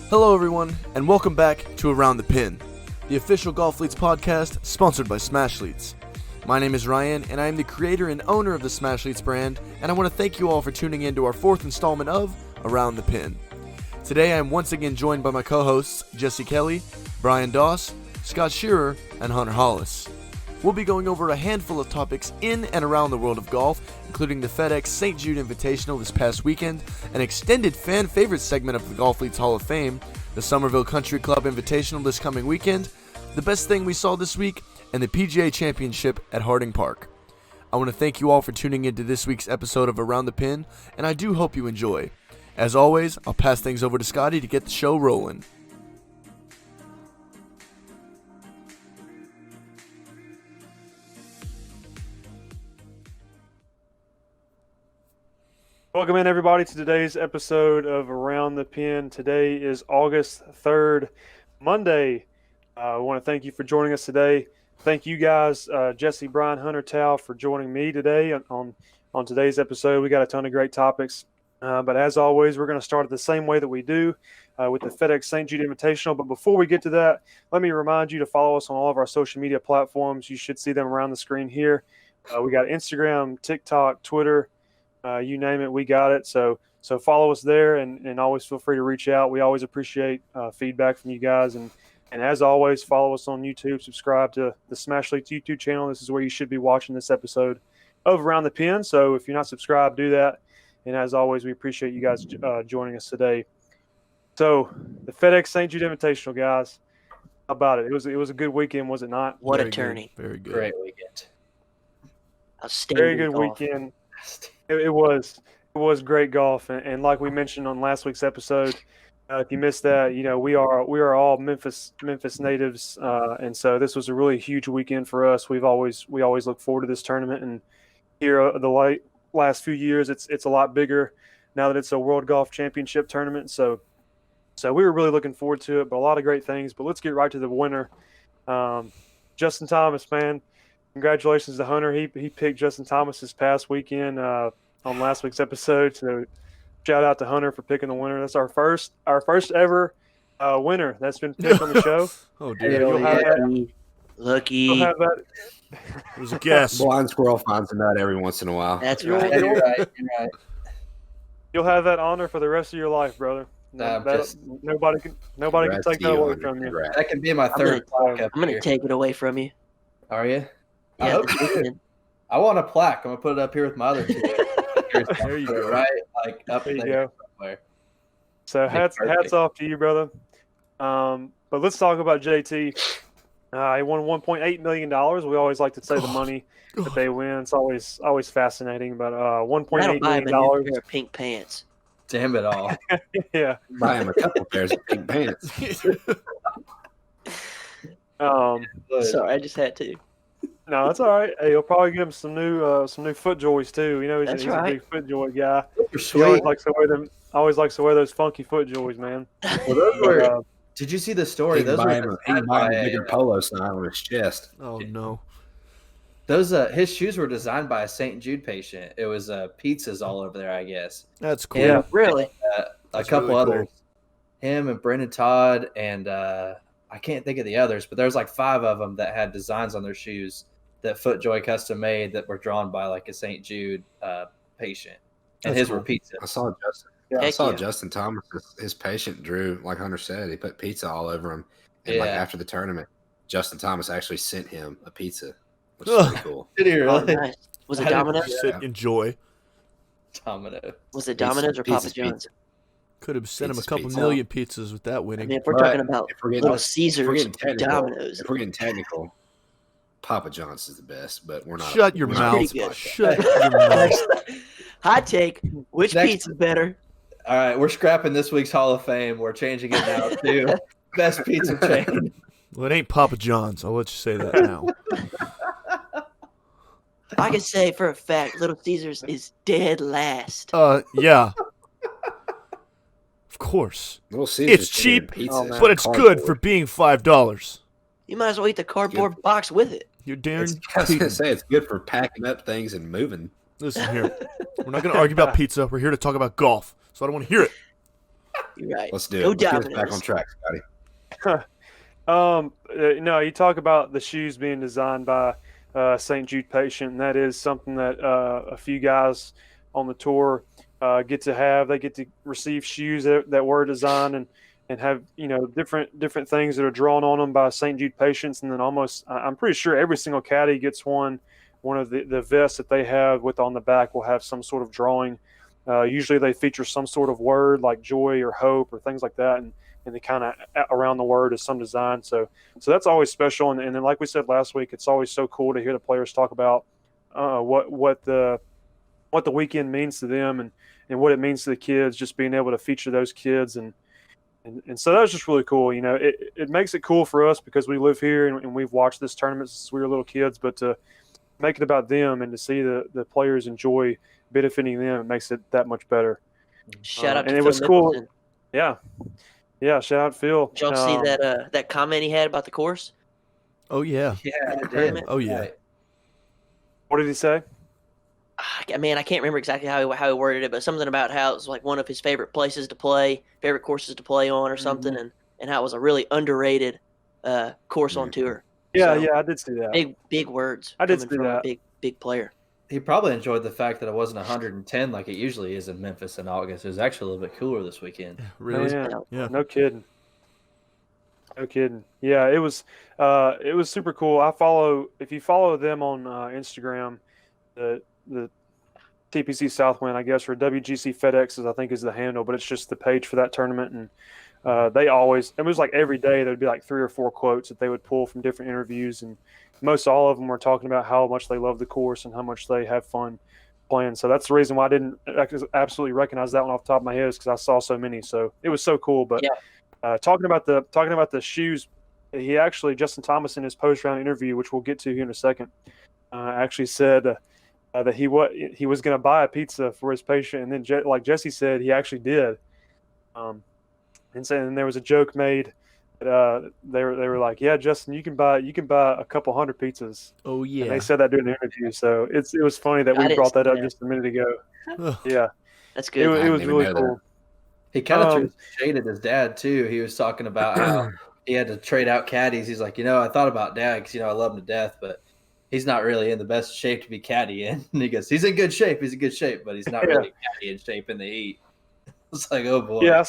Hello everyone, and welcome back to Around the Pin, the official Golfletes podcast sponsored by Smashletes. My name is Ryan, and I am the creator and owner of the Smashletes brand, and I want to thank you all for tuning in to our fourth installment of Around the Pin. Today I am once again joined by my co-hosts Jesse Kelly, Bryan Doss, Scott Shearer, and Hunter Hollis. We'll be going over a handful of topics in and around the world of golf, including the FedEx St. Jude Invitational this past weekend, an extended fan favorite segment of the Golfletes Hall of Fame, the Somerville Country Club Invitational this coming weekend, the best thing we saw this week, and the PGA Championship at Harding Park. I want to thank you all for tuning into this week's episode of Around the Pin, and I do hope you enjoy. As always, I'll pass things over to Scotty to get the show rolling. Welcome in, everybody, to today's episode of Around the Pin. Today is August 3rd, Monday. I want to thank you for joining us today. Thank you guys, Jesse, Bryan, Hunter, Tal, for joining me today on today's episode. We got a ton of great topics. But as always, we're going to start it the same way that we do with the FedEx St. Jude Invitational. But before we get to that, let me remind you to follow us on all of our social media platforms. You should see them around the screen here. We got Instagram, TikTok, Twitter. You name it, we got it. So follow us there and always feel free to reach out. We always appreciate feedback from you guys. And as always, follow us on YouTube. Subscribe to the Smashletes YouTube channel. This is where you should be watching this episode of Around the Pin. So if you're not subscribed, do that. And as always, we appreciate you guys joining us today. So the FedEx St. Jude Invitational, guys. How about it? It was a good weekend, was it not? What Very a tourney. Good. Very good. Great weekend. Outstanding Very good golf. weekend. It was great golf, and like we mentioned on last week's episode, if you missed that, we are all Memphis natives, and so this was a really huge weekend for us. We always look forward to this tournament, and here the last few years, it's a lot bigger now that it's a World Golf Championship tournament. So we were really looking forward to it, but a lot of great things. But let's get right to the winner, Justin Thomas, man. Congratulations to Hunter. He picked Justin Thomas this past weekend on last week's episode. So shout out to Hunter for picking the winner. That's our first ever winner that's been picked on the show. Oh, dear. You'll have that. Lucky. You'll have that. It was a guess. Blind squirrel finds a nut every once in a while. That's You'll- right. you'll- You're right. You're right. You'll have that honor for the rest of your life, brother. Nobody can take that away from you. Congrats. That can be my third plaque up I'm going here. to take it away from you. Are you? I Yeah, hope this you do. weekend. I want a plaque. I'm gonna put it up here with my other two. There you go. Right, like up There you there go. somewhere. So hats off to you, brother. But let's talk about JT. He won $1.8 million. We always like to say the money that they win. It's always fascinating. But That'll $1.8 buy him million. a new pair of pink pants. Damn it all. Yeah. Buy him a couple pairs of pink pants. Sorry, I just had to. No, that's all right. Hey, you'll probably get him some new FootJoys too. That's He's right. a big FootJoy guy. Those were He sweet. always likes to wear those funky FootJoys, man. Well, those were. Did you see the story? He can Those buy were him a designed by bigger polo sign on his chest. Oh, no. those his shoes were designed by a St. Jude patient. It was pizzas all over there, I guess. That's cool. Yeah. Really? A That's couple really cool. others. Him and Brendan Todd and I can't think of the others, but there's like 5 of them that had designs on their shoes that FootJoy custom made that were drawn by like a St. Jude patient, and That's his cool. were pizza. I saw Justin. Yeah. I saw yeah. Justin Thomas. His patient Drew, like Hunter said, he put pizza all over him. And like Yeah. after the tournament, Justin Thomas actually sent him a pizza, which is pretty cool. Did he Oh, really? nice. Was it I didn't- Domino's? Just sit, enjoy. Domino. Was it Pizza- Domino's or pizza's Papa John's? pizza. Could have sent him a Pizza's couple pizza. million pizzas with that I winning. mean, if we're But talking about if we're getting- Little if we're Caesars, getting technical, Domino's. if we're getting technical, Papa John's is the best, but we're not. Shut your we're not mouth. pretty good. Shut your mouth. Hot take. Which Next- pizza's better? All right, we're scrapping this week's Hall of Fame. We're changing it now to best pizza chain. Well, it ain't Papa John's. I'll let you say that now. I can say for a fact Little Caesars is dead last. Yeah. Of course. Little Caesars It's cheap, pizza, Oh, man. But it's good for being $5. You might as well eat the cardboard box with it. You're darn I was gonna cheap. say it's good for packing up things and moving. Listen here. We're not going to argue about pizza. We're here to talk about golf. So I don't want to hear it. You're right. Let's do Go it. Let's get us back Dominoes. on track, Scotty. No, you talk about the shoes being designed by St. Jude Patient, and that is something that a few guys on the tour get to have. They get to receive shoes that were designed and have different things that are drawn on them by St. Jude Patients, and then I'm pretty sure every single caddy gets one of the vests that they have with on the back will have some sort of drawing. Usually they feature some sort of word like joy or hope or things like that, and they kind of around the word is some design. So that's always special. And then like we said last week, it's always so cool to hear the players talk about what the weekend means to them and what it means to the kids, just being able to feature those kids. And so that was just really cool. It makes it cool for us because we live here and we've watched this tournament since we were little kids, but to make it about them and to see the players enjoy benefiting them, it makes it that much better. Shout out to and Phil it was cool. Mickelson. Yeah, shout out Phil. Did y'all see that comment he had about the course? Oh yeah. Yeah, I did. Tournament? Oh yeah. What did he say? Man, I can't remember exactly how he worded it, but something about how it was like one of his favorite places to play, favorite courses to play on or something, and how it was a really underrated course on tour. Yeah, So, I did see that. Big words. I did coming see from that. a big player. He probably enjoyed the fact that it wasn't 110 like it usually is in Memphis in August. It was actually a little bit cooler this weekend. Really? Man, Yeah. No kidding. Yeah, it was super cool. If you follow them on Instagram, the TPC Southwind, I guess, or WGC FedEx I think is the handle, but it's just the page for that tournament. And they always, it was like every day there'd be like 3 or 4 quotes that they would pull from different interviews, and most all of them were talking about how much they love the course and how much they have fun playing. So that's the reason why I didn't absolutely recognize that one off the top of my head, is because I saw so many. So it was so cool. But talking about the shoes, he actually, Justin Thomas, in his post-round interview, which we'll get to here in a second, actually said that he was going to buy a pizza for his patient, and then like Jesse said, he actually did. And there was a joke made that they were like, "Yeah, Justin, you can buy a couple hundred pizzas." Oh yeah. And they said that during the interview, so it was funny that we brought that up just a minute ago. Yeah, That's good. it was really cool. He kind of threw shade at his dad too. He was talking about how he had to trade out caddies. He's like, I thought about Dad because I love him to death, but he's not really in the best shape to be caddy in. And he goes, he's in good shape. He's in good shape, but he's not really caddy in shape in the heat. It's like, oh boy. Yeah,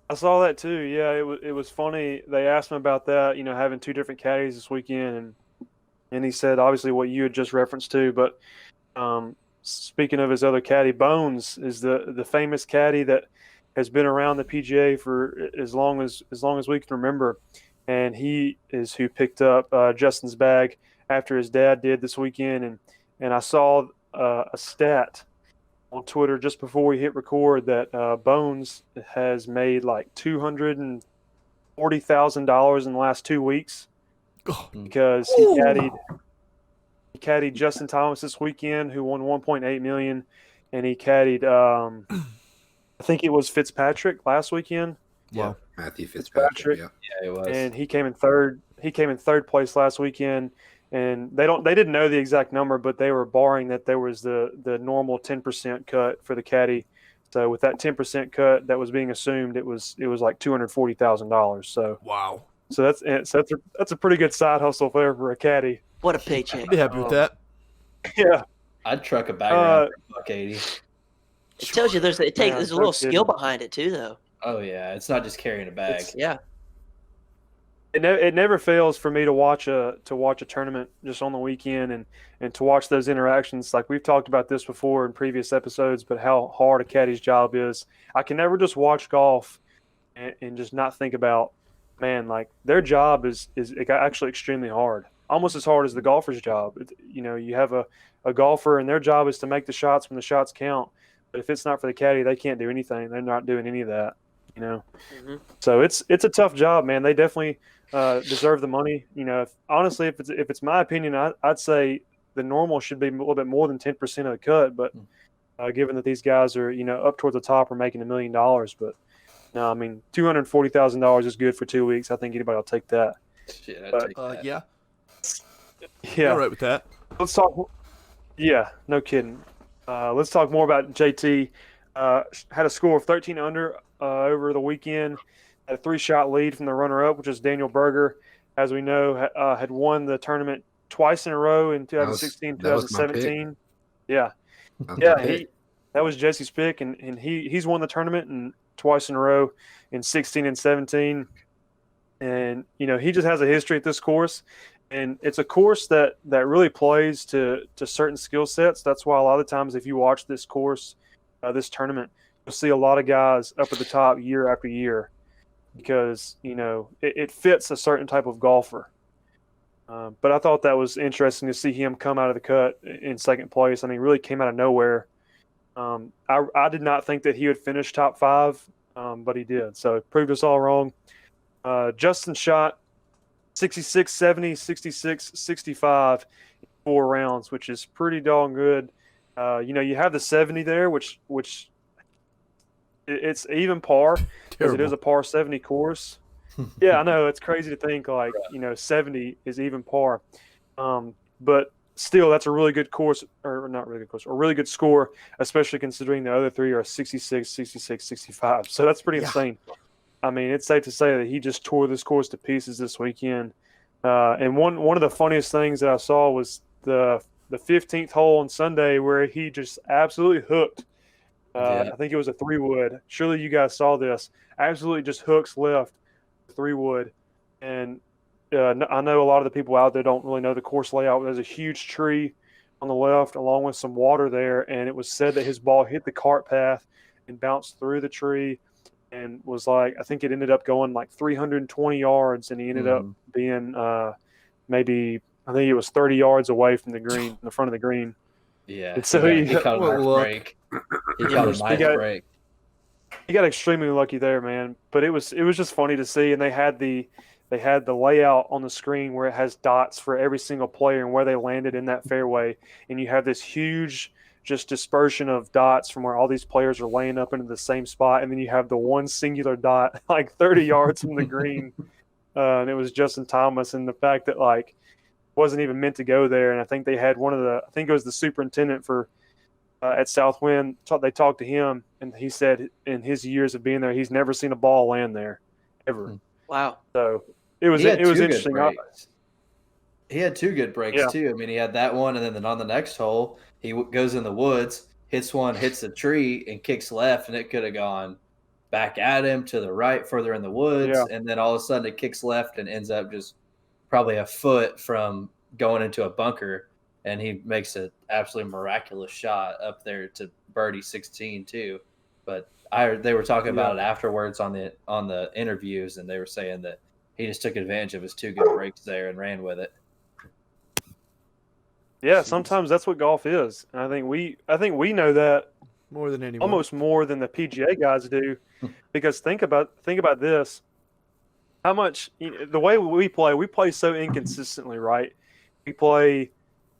I saw that too. Yeah, it was funny. They asked him about that, having 2 different caddies this weekend, and he said obviously what you had just referenced to, but speaking of his other caddy, Bones is the famous caddy that has been around the PGA for as long as we can remember, and he is who picked up Justin's bag after his dad did this weekend, and I saw a stat on Twitter just before we hit record that Bones has made like $240,000 in the last 2 weeks because he caddied Justin Thomas this weekend, who won $1.8 million, and he caddied I think it was Fitzpatrick last weekend. Yeah, Matthew Fitzpatrick. Yeah, it was. And he came in third. He came in third place last weekend. And they didn't know the exact number, but they were barring that there was the normal 10% cut for the caddy. So with that 10% cut that was being assumed, it was like $240,000. So wow. So that's a pretty good side hustle for a caddy. What a paycheck! I'd be happy with that. Yeah, I'd truck a bag around for $180. It tells you there's a little skill behind it too, though. Oh yeah, it's not just carrying a bag. It never fails for me to watch a tournament just on the weekend and to watch those interactions. Like we've talked about this before in previous episodes, but how hard a caddy's job is. I can never just watch golf and just not think about, man, like their job is actually extremely hard, almost as hard as the golfer's job. You have a golfer and their job is to make the shots when the shots count. But if it's not for the caddy, they can't do anything. They're not doing any of that, Mm-hmm. So it's a tough job, man. They definitely deserve the money. Honestly, if it's my opinion, I'd say the normal should be a little bit more than 10% of the cut. But given that these guys are up towards the top, are making $1 million. But no, I mean $240,000 is good for 2 weeks. I think anybody will take that. Shit, I'd But, take that. Yeah. All right with that. Let's talk. Yeah, no kidding. Let's talk more about JT. had a score of 13 under over the weekend. Had a 3-shot lead from the runner-up, which is Daniel Berger. As we know, had won the tournament twice in a row in 2016, that was my 2017. Yeah, That's yeah, my pick. that was Jesse's pick, and he's won the tournament and twice in a row in 16 and 17. And he just has a history at this course, and it's a course that really plays to certain skill sets. That's why a lot of times if you watch this course, this tournament, you'll see a lot of guys up at the top year after year because it fits a certain type of golfer. But I thought that was interesting to see him come out of the cut in second place. I mean, really came out of nowhere. I did not think that he would finish top 5, but he did. So it proved us all wrong. Justin shot 66, 70, 66, 65 in 4 rounds, which is pretty darn good. You have the 70 there, which it's even par because it is a par 70 course. Yeah, I know it's crazy to think 70 is even par, but still that's a really good course, or not really good course, a really good score, especially considering the other 3 are 66, 66, 65. So that's pretty insane. I mean, it's safe to say that he just tore this course to pieces this weekend. And one of the funniest things that I saw was the 15th hole on Sunday where he just absolutely hooked. I think it was a 3-wood. Surely you guys saw this. Absolutely just hooks left 3-wood. And I know a lot of the people out there don't really know the course layout. There's a huge tree on the left along with some water there. And it was said that his ball hit the cart path and bounced through the tree. And was I think it ended up going 320 yards, and he ended up being maybe, I think it was 30 yards away from the green, in the front of the green. Yeah. And so he caught a nice break. He caught a nice break. He got extremely lucky there, man. But it was just funny to see, and they had the layout on the screen where it has dots for every single player and where they landed in that fairway, and you have this huge just dispersion of dots from where all these players are laying up into the same spot, and then you have the one singular dot 30 yards from the green, and it was Justin Thomas. And the fact that wasn't even meant to go there, and I think they had I think it was the superintendent for at Southwind. They talked to him, and he said in his years of being there, he's never seen a ball land there ever. Wow! So it was interesting. He had 2 good breaks too. I mean, he had that one, and then on the next hole, he goes in the woods, hits the tree, and kicks left, and it could have gone back at him to the right, further in the woods, and then all of a sudden it kicks left and ends up just probably a foot from going into a bunker, and he makes an absolutely miraculous shot up there to birdie 16 too. But they were talking about it afterwards on the interviews, and they were saying that he just took advantage of his 2 good breaks there and ran with it. Yeah, sometimes that's what golf is. And I think we know that more than anyone, almost more than the PGA guys do, because think about this: how much the way we play so inconsistently, right? We play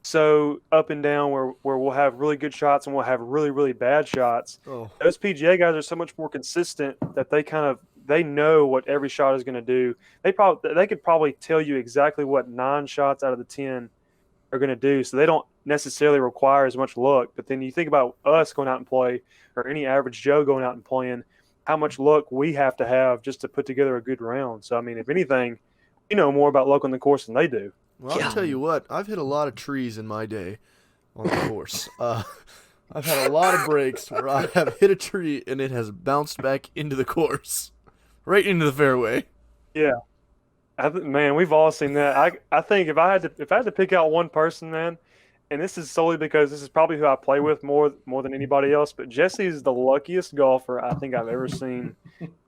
so up and down where we'll have really good shots and we'll have really, really bad shots. Oh. Those PGA guys are so much more consistent that they know what every shot is going to do. They could probably tell you exactly what 9 shots out of the 10 are going to do, so they don't necessarily require as much luck. But then you think about us going out and play, or any average Joe going out and playing, how much luck we have to have just to put together a good round. So I mean, if anything, we know more about luck on the course than they do. Well, I'll tell you what, I've hit a lot of trees in my day on the course. I've had a lot of breaks where I have hit a tree and it has bounced back into the course, right into the fairway. Yeah. Man, we've all seen that. I think if I had to pick out one person, man, and this is solely because this is probably who I play with more than anybody else, but Jesse is the luckiest golfer I think I've ever seen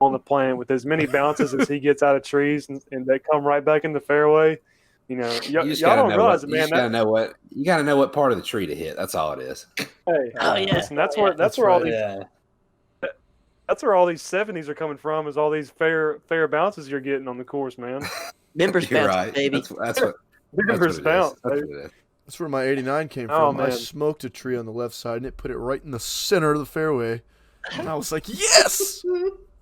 on the planet, with as many bounces as he gets out of trees and they come right back in the fairway. Y'all don't realize it, man. You gotta know what part of the tree to hit. That's all it is. Hey, listen, that's where all these. Yeah. That's where all these 70s are coming from, is all these fair bounces you're getting on the course, man. Members bounce, right. baby. That's what Members bounce. That's where my 89 came from. I smoked a tree on the left side, and it put it right in the center of the fairway. And I was like, yes!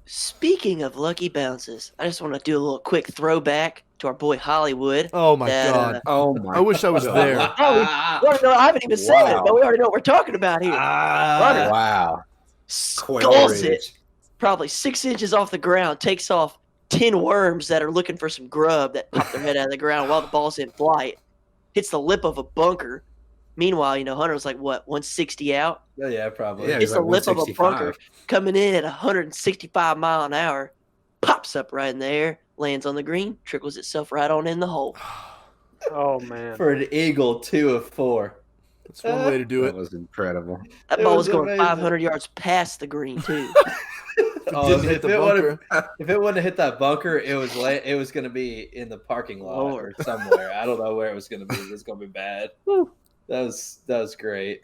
Speaking of lucky bounces, I just want to do a little quick throwback to our boy Hollywood. Oh, my God. I wish I was there. I haven't even said it, but we already know what we're talking about here. Wow. skulls it Ridge. probably 6 inches off the ground, takes off 10 worms that are looking for some grub that pop their head out of the ground while the ball's in flight, hits the lip of a bunker. Meanwhile, Hunter was like, what, 160 out? Oh, yeah, probably. Yeah, It's he's the like lip of a bunker 165. coming in at 165 mile an hour, pops up right in the air, lands on the green, trickles itself right on in the hole. Oh man. For an eagle, 2 of 4. That's one way to do That it. was incredible. That It ball was was going amazing. 500 yards past the green, too. Didn't hit the bunker. If it wouldn't have hit that bunker, it was going to be in the parking lot Lord. or somewhere. I don't know where it was going to be. It was going to be bad. That was great.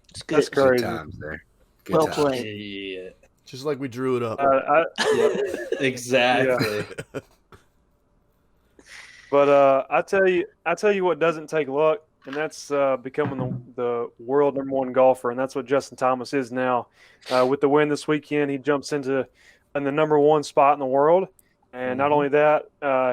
It's good. That's Good crazy. times there. Good Well times. played. Yeah. Just like we drew it up. Yep. Exactly. But I tell you what doesn't take luck, and that's becoming the world #1 golfer, and that's what Justin Thomas is now. With the win this weekend, he jumps in the #1 spot in the world, and not only that,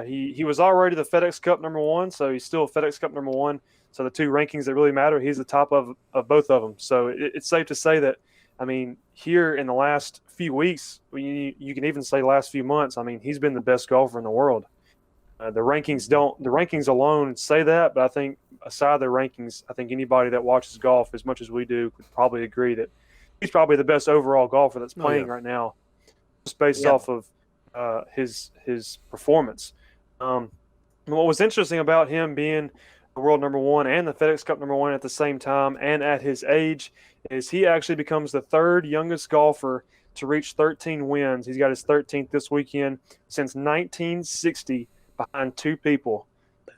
he was already the FedEx Cup #1, so he's still FedEx Cup #1. So the two rankings that really matter, he's the top of both of them. So it's safe to say that, I mean, here in the last few weeks, you can even say last few months, I mean, he's been the best golfer in the world. The rankings alone say that, but I think aside the rankings, I think anybody that watches golf as much as we do could probably agree that he's probably the best overall golfer that's playing right now, just based off of his performance. What was interesting about him being the world #1 and the FedEx Cup #1 at the same time and at his age is he actually becomes the third youngest golfer to reach 13 wins. He's got his 13th this weekend since 1960. Behind two people,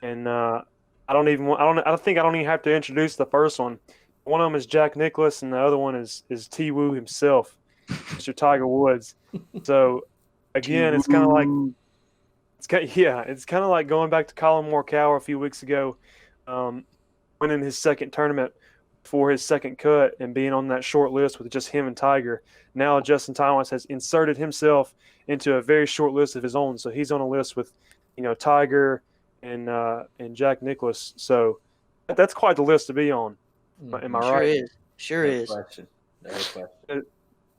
and I don't even have to introduce the first one. One of them is Jack Nicklaus, and the other one is T. Woo himself, Mr. Tiger Woods. So again, it's kind of like going back to Colin Morikawa a few weeks ago, winning his second tournament for his second cut and being on that short list with just him and Tiger. Now Justin Thomas has inserted himself into a very short list of his own, so he's on a list with Tiger and Jack Nicklaus. So that's quite the list to be on. Am I Sure right? is. Sure is. Question. No question.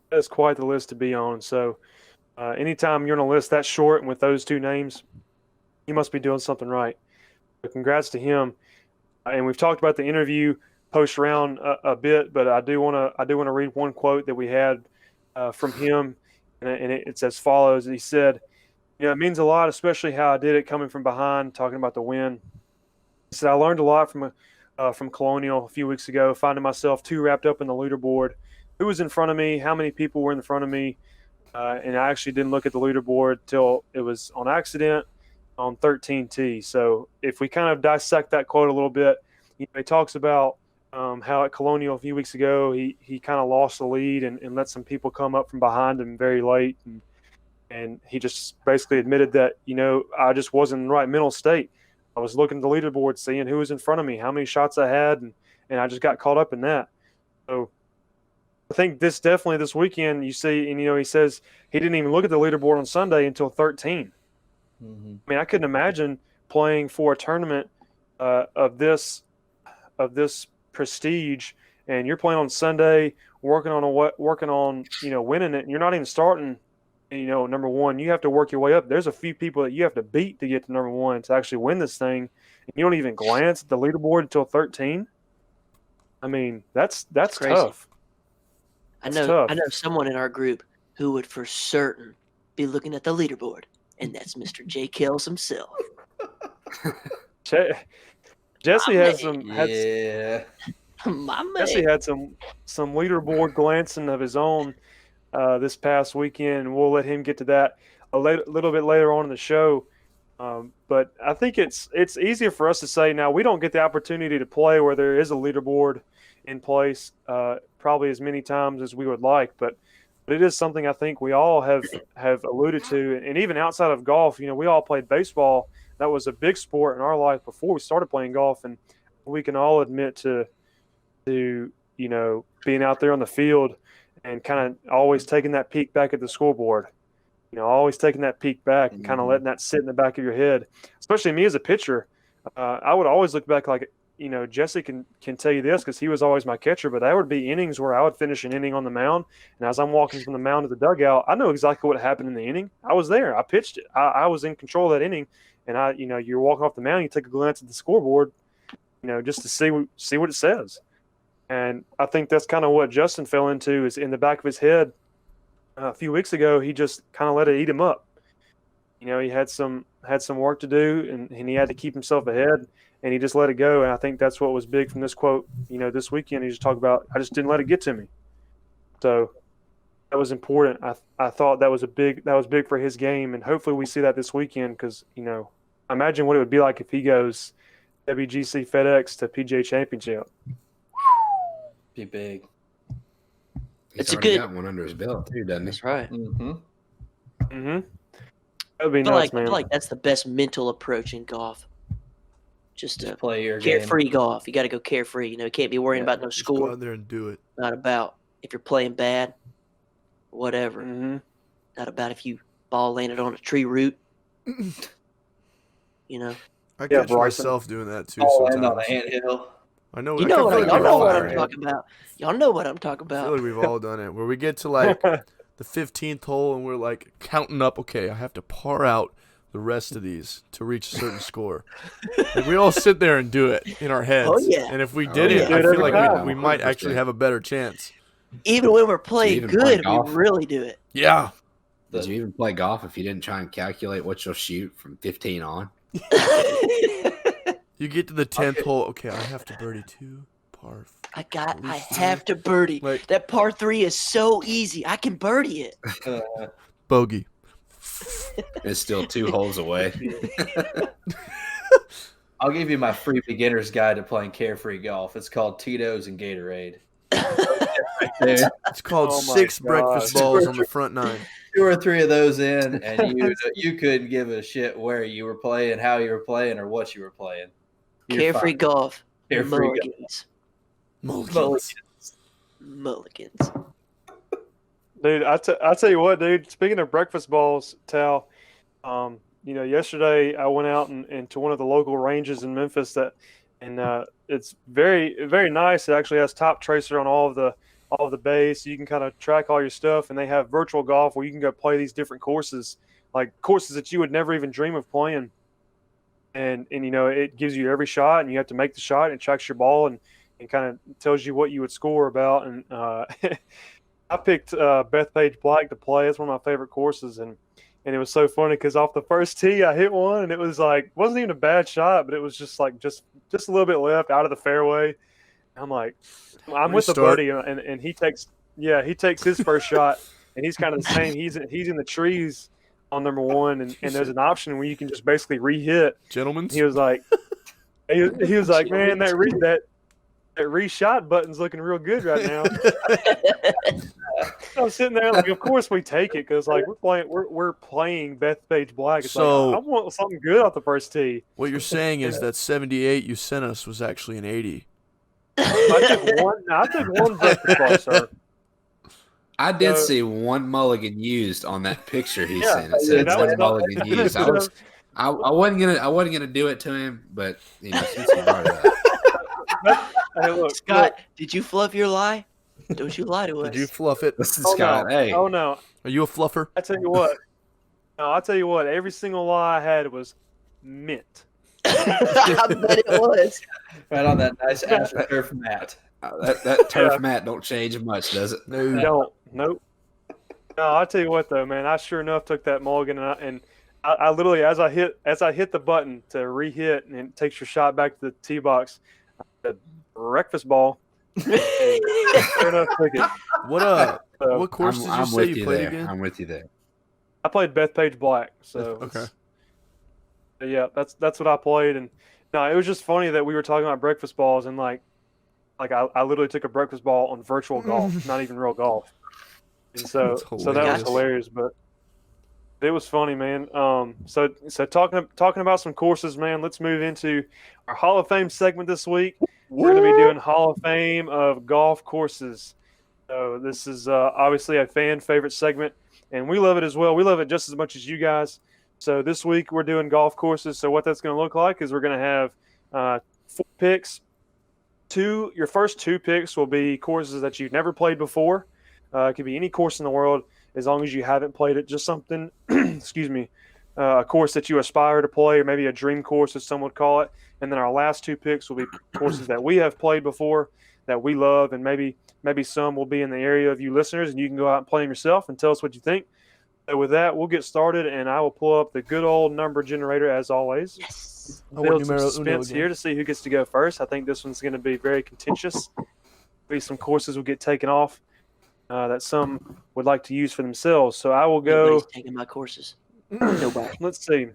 That's quite the list to be on. So anytime you're on a list that short and with those two names, you must be doing something right. So congrats to him. And we've talked about the interview post round a bit, but I do want to read one quote that we had from him, and it's as follows. He said, it means a lot, especially how I did it coming from behind, talking about the win. He said, I learned a lot from Colonial a few weeks ago, finding myself too wrapped up in the leaderboard. Who was in front of me? How many people were in front of me? And I actually didn't look at the leaderboard till it was on accident on 13T. So if we kind of dissect that quote a little bit, he talks about how at Colonial a few weeks ago, he kind of lost the lead and let some people come up from behind him very late. And he just basically admitted that, I just wasn't in the right mental state. I was looking at the leaderboard, seeing who was in front of me, how many shots I had, and I just got caught up in that. So I think this weekend you see, and he says he didn't even look at the leaderboard on Sunday until 13. Mm-hmm. I mean, I couldn't imagine playing for a tournament of this prestige, and you're playing on Sunday, working on winning it, and you're not even starting. #1, you have to work your way up. There's a few people that you have to beat to get to #1 to actually win this thing, and you don't even glance at the leaderboard until 13. I mean, that's Crazy. tough. I That's know tough. someone in our group who would for certain be looking at the leaderboard, and that's Mr. J. Kells himself. Jesse My has man. Yeah. My man. Jesse had some leaderboard glancing of his own this past weekend, and we'll let him get to that a little bit later on in the show. But I think it's easier for us to say now we don't get the opportunity to play where there is a leaderboard in place probably as many times as we would like, but it is something I think we all have alluded to, and even outside of golf, we all played baseball. That was a big sport in our life before we started playing golf, and we can all admit to being out there on the field and kind of always taking that peek back at the scoreboard. Always taking that peek back and kind of letting that sit in the back of your head. Especially me as a pitcher, I would always look back like, Jesse can tell you this because he was always my catcher, but there would be innings where I would finish an inning on the mound, and as I'm walking from the mound to the dugout, I know exactly what happened in the inning. I was there. I pitched it. I was in control of that inning, and you're walking off the mound, you take a glance at the scoreboard, just to see what it says. And I think that's kind of what Justin fell into, is in the back of his head a few weeks ago. He just kind of let it eat him up. He had some work to do, and he had to keep himself ahead, and he just let it go. And I think that's what was big from this quote. This weekend he just talked about, I just didn't let it get to me. So that was important. I thought that was big for his game, and hopefully we see that this weekend, because imagine what it would be like if he goes WGC FedEx to PGA Championship. Be big. He's already got one under his belt too, doesn't he? That's right. Mm-hmm. Mm-hmm. That would be I feel nuts, man. I feel like that's the best mental approach in golf. Just to Play your game. carefree golf. You got to go carefree. You can't be worrying about no Just go score. out there and do it. Not about if you're playing bad, whatever. Mm-hmm. Not about if you ball landed on a tree root. I catch Bryson. myself doing that too All in on sometimes. an anthill. I know. You I know feel what, like y'all we've know all what done I'm it. talking about. Y'all know what I'm talking I feel about. like we've all done it. Where we get to like the 15th hole and we're like counting up. Okay, I have to par out the rest of these to reach a certain score. Like we all sit there and do it in our heads. Oh, yeah. And if we Oh, did it, yeah. I feel like Yeah. we might actually have a better chance. Even when we're playing even play good, we golf? really do it. Yeah. Did you even play golf if you didn't try and calculate what you'll shoot from 15 on? You get to the 10th hole. Okay, I have to birdie 2, par. I have to birdie. Like- That par 3 is so easy. I can birdie it. Bogey. It's still 2 holes away. I'll give you my free beginner's guide to playing carefree golf. It's called Tito's and Gatorade. Right there. It's called Oh my 6 breakfast gosh. balls on the front 9. 2 or 3 of those in, and you couldn't give a shit where you were playing, how you were playing, or what you were playing. You're Carefree fine. golf. Carefree Mulligans. Mulligans. Dude, I tell you what, dude. Speaking of breakfast balls, Tal, yesterday I went out and to one of the local ranges in Memphis it's very, very nice. It actually has Top Tracer on all of the bays, so you can kind of track all your stuff. And they have virtual golf where you can go play these different courses, like courses that you would never even dream of playing. And it gives you every shot, and you have to make the shot, and it tracks your ball and kind of tells you what you would score about. And I picked Bethpage Black to play. It's one of my favorite courses, and it was so funny because off the first tee I hit one, and it was like wasn't even a bad shot, but it was just like just a little bit left out of the fairway. I'm like, I'm with the buddy, and he takes his first shot, and he's kind of the same. He's in the trees on number 1, and there's an option where you can just basically re-hit. Gentlemen. He was like, man, that reshot button's looking real good right now. I'm sitting there like, of course we take it because like we're playing Bethpage Black. It's So- like I want something good off the first tee. What you're saying is that 78 you sent us was actually an 80. I took one breakfast ball, sir. I did So- see one mulligan used on that picture he Yeah, sent. It said that one was- mulligan used. I wasn't gonna do it to him, but since he brought it up. Hey, look, Scott, did you fluff your lie? Don't you lie to us. Did you fluff it? Listen, Oh, Scott. no. Hey, Oh no! Are you a fluffer? I tell you what. No, I tell you what. Every single lie I had was mint. I bet it was. Right on that nice AstroTurf mat. that turf mat don't change much, does it? No. Nope. No, I tell you what though, man. I sure enough took that mulligan, and I literally as I hit the button to re-hit, and it takes your shot back to the tee box. I said, breakfast ball. And sure enough, took it. What course did you I'm say with you you played there. again? I'm with you there. I played Bethpage Black, so Okay. yeah, that's what I played. And no, it was just funny that we were talking about breakfast balls, and like I literally took a breakfast ball on virtual golf, not even real golf. And so That's that was hilarious. hilarious, but it was funny, man. So talking about some courses, man. Let's move into our Hall of Fame segment this week. We're going to be doing Hall of Fame of golf courses. So this is obviously a fan favorite segment, and we love it as well. We love it just as much as you guys. So this week we're doing golf courses. So what that's going to look like is we're going to have 4 picks Your first 2 picks will be courses that you've never played before. It could be any course in the world as long as you haven't played it. Just something, excuse me, a course that you aspire to play, or maybe a dream course, as some would call it. And then our last 2 picks will be courses that we have played before, that we love, and maybe some will be in the area of you listeners, and you can go out and play them yourself and tell us what you think. So with that, we'll get started, and I will pull up the good old number generator as always. Yes. Build some suspense here to see who gets to go first. I think this one's going to be very contentious. Maybe some courses will get taken off that some would like to use for themselves. So I will go. Nobody's taking my courses. Nobody. Let's see.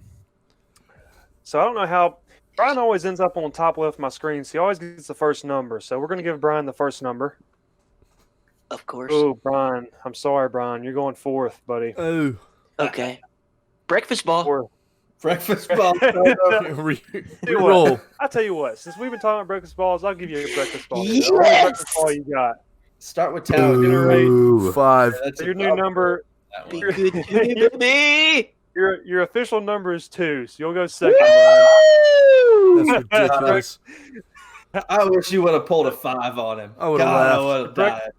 So I don't know how Bryan always ends up on top left of my screen. So he always gets the first number. So we're going to give Bryan the first number. Of course. Oh, Bryan. I'm sorry, Bryan. You're going 4th, buddy. Oh. Okay. Breakfast ball. 4th. Breakfast ball. Roll. I'll tell you what. Since we've been talking about breakfast balls, I'll give you a breakfast ball. Yes! The only breakfast ball you got. Start with Tower. Ooh, 5. That's Your a new tough number. one, Be that one. good to me. Your official number is 2, so you'll go second, Bryan. That's ridiculous. I wish you would have pulled a 5 on him. I would've God, laughed. I would have died.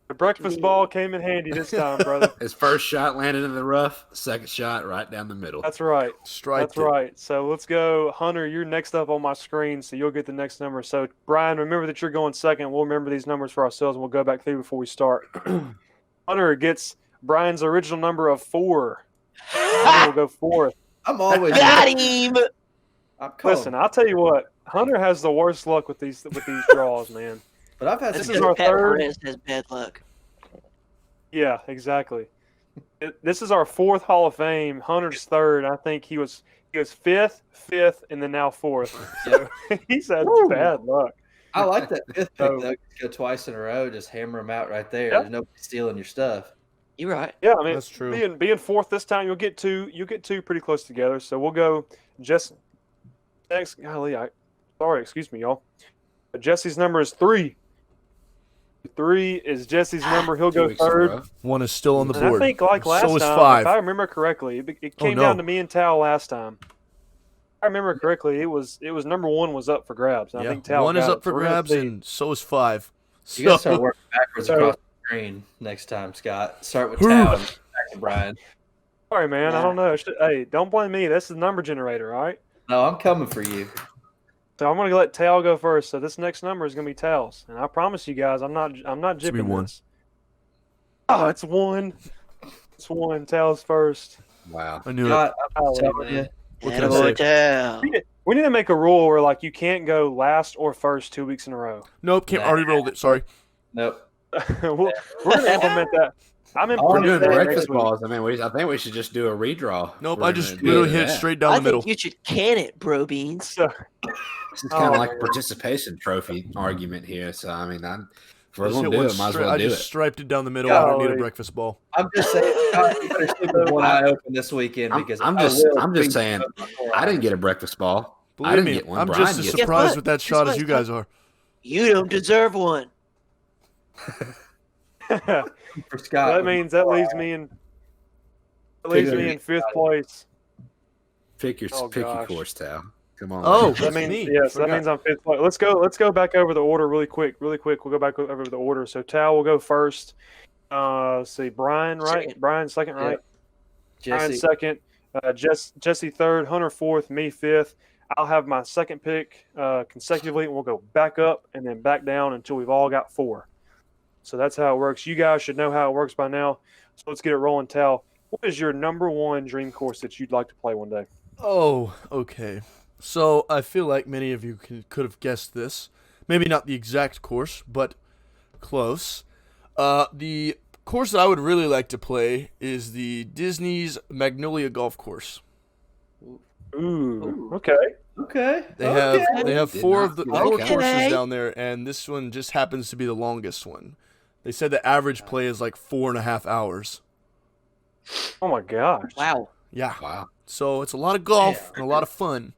The breakfast ball came in handy this time, brother. His first shot landed in the rough. Second shot right down the middle. That's right. Strike. That's right. So let's go, Hunter. You're next up on my screen, so you'll get the next number. So Bryan, remember that you're going second. We'll remember these numbers for ourselves, and we'll go back through before we start. Hunter gets Bryan's original number of 4. Hunter will go 4th. I'm always. Got him. I'm cold. Listen, I'll tell you what. Hunter has the worst luck with these draws, man. But I've had This some is good our Pat third. Perez has bad luck. Yeah, exactly. This is our 4th Hall of Fame. Hunter's 3rd. I think he was 5th, and then now 4th. So he's had bad luck. I like that 5th pick though. Go twice in a row, just hammer them out right there. Yeah. There's nobody stealing your stuff. You're right. Yeah, I mean, That's true. Being 4th this time, you'll get 2. You get 2 pretty close together. So we'll go Jesse. Golly, sorry, excuse me, y'all. Jesse's number is 3. 3 is Jesse's number. He'll 2 go weeks in a 3rd. row. 1 is still on the And I board. think like last So is time, 5. if I remember correctly, it came no. down to me and Tal last time. If I remember correctly, it was number 1 was up for grabs. And I Yeah. think Tal 1 is got up it. for So we're gonna grabs, see. and so is 5. You gotta So, start working backwards So- across the screen next time, Scott. Start with Tower and back to Bryan. Sorry, man. I don't know. Hey, don't blame me. This is the number generator, all right? No, I'm coming for you. So I'm gonna let Tal go first. So this next number is gonna be Tal's, and I promise you guys, I'm not gonna be jipping 1. this. Oh, it's 1. It's 1. Tal's first. Wow. I knew it. Scott, I'm Golly, telling you. man. What can I Attaboy, say? Tal. We need to make a rule where like you can't go last or first 2 weeks in a row. Nope, can't Nah. already rolled it. Sorry. Nope. we're gonna implement that. I'm We're implementing doing that breakfast next week. balls. I mean, I think we should just do a redraw. Nope, We're I gonna just do literally hit it that. straight down I the middle. think you should can it, bro beans. So, This is kind Oh, of like a man. participation trophy argument here. So I mean, if we're Just gonna hit do one it, might as straight- well I do just it. striped it down the middle. I don't need a Golly. breakfast ball. I'm just saying, Scott, you better sleep with one eye open this weekend because I'm I just will beat saying, you up before I didn't get a breakfast ball. I Believe didn't me, get one. I'm Brian just as gets Guess surprised what? with that Guess shot what? as you guys are. You don't deserve one. that for Scott. means that leaves me in 5th place. Pick your Oh, pick your gosh. course, Tal. Come on. Oh, man. That That's means me. yes. That Forgot. means I'm 5th place. Let's go back over the order really quick. We'll go back over the order. So Tal will go first. Let's see, Bryan, right? Second. Bryan second, Yeah. right? Bryan Jesse. second. Jesse 3rd. Hunter 4th. Me 5th. I'll have my second pick consecutively, and we'll go back up and then back down until we've all got 4. So that's how it works. You guys should know how it works by now. So let's get it rolling. Tal, what is your number 1 dream course that you'd like to play one day? Oh, okay. So I feel like many of you could have guessed this. Maybe not the exact course, but close. The course that I would really like to play is the Disney's Magnolia Golf Course. Ooh. Okay. Okay. They okay. have Did four not of the see four that. courses Okay. down there, and this one just happens to be the longest one. They said the average play is like 4.5 hours. Oh my gosh. Wow. Yeah. Wow. So it's a lot of golf and a lot of fun.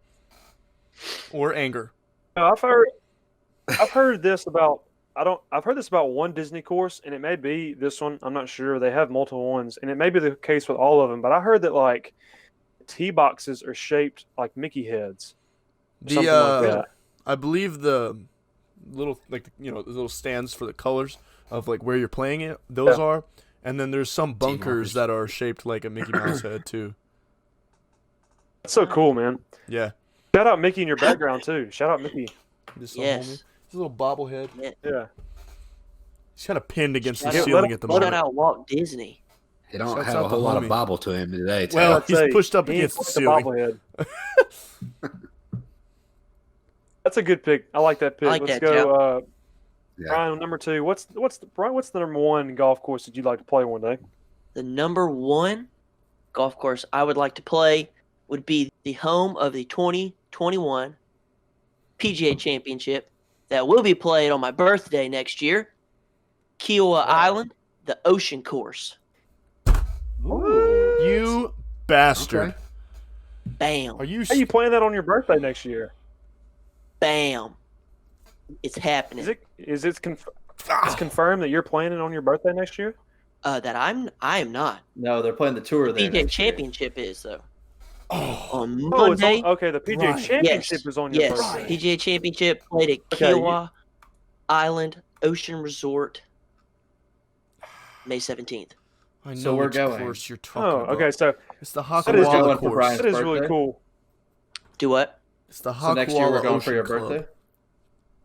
Or anger. I've heard this about I've heard this about one Disney course, and it may be this one. I'm not sure. They have multiple ones, and it may be the case with all of them. But I heard that like tee boxes are shaped like Mickey heads. Something like that. I believe the little like the little stands for the colors of like where you're playing it. Those are, and then there's some bunkers that are shaped like a Mickey Mouse head too. That's so cool, man. Yeah. Shout out Mickey in your background too. Shout out Mickey. This Yes. He's a little bobblehead. Yeah. He's kind of pinned against the Shout out- ceiling at the Shout moment. out Walt Disney. He don't Shouts have out a whole to lot of homie. bobble to him today. Too. Well, I'd he's say pushed up he against the ain't ceiling. bobblehead. That's a good pick. I like that pick. I like Let's that, go. Yeah. Brian, number 2. What's the number 1 golf course that you'd like to play one day? The number 1 golf course I would like to play would be the home of the 2021 PGA Championship that will be played on my birthday next year. Kiowa Island, the Ocean Course. You bastard. Okay. Bam. Are you? How you playing that on your birthday next year? Bam. It's happening. It's confirmed that you're playing it on your birthday next year? That I am not. No, they're playing the tour there. PGA next year. Championship is though. Oh, On Oh, it's Monday. on, okay. The PGA Right. Championship is on your Yes. birthday. PGA Championship played at Okay, Kiowa Island Ocean Resort May 17th. I know So we're which going. course you're talking Oh, about. okay. So It's the That is Hakuala going for Brian. course. that is really birthday? cool. Do what? It's the So next year we're Hakuala going for your Ocean Club. birthday,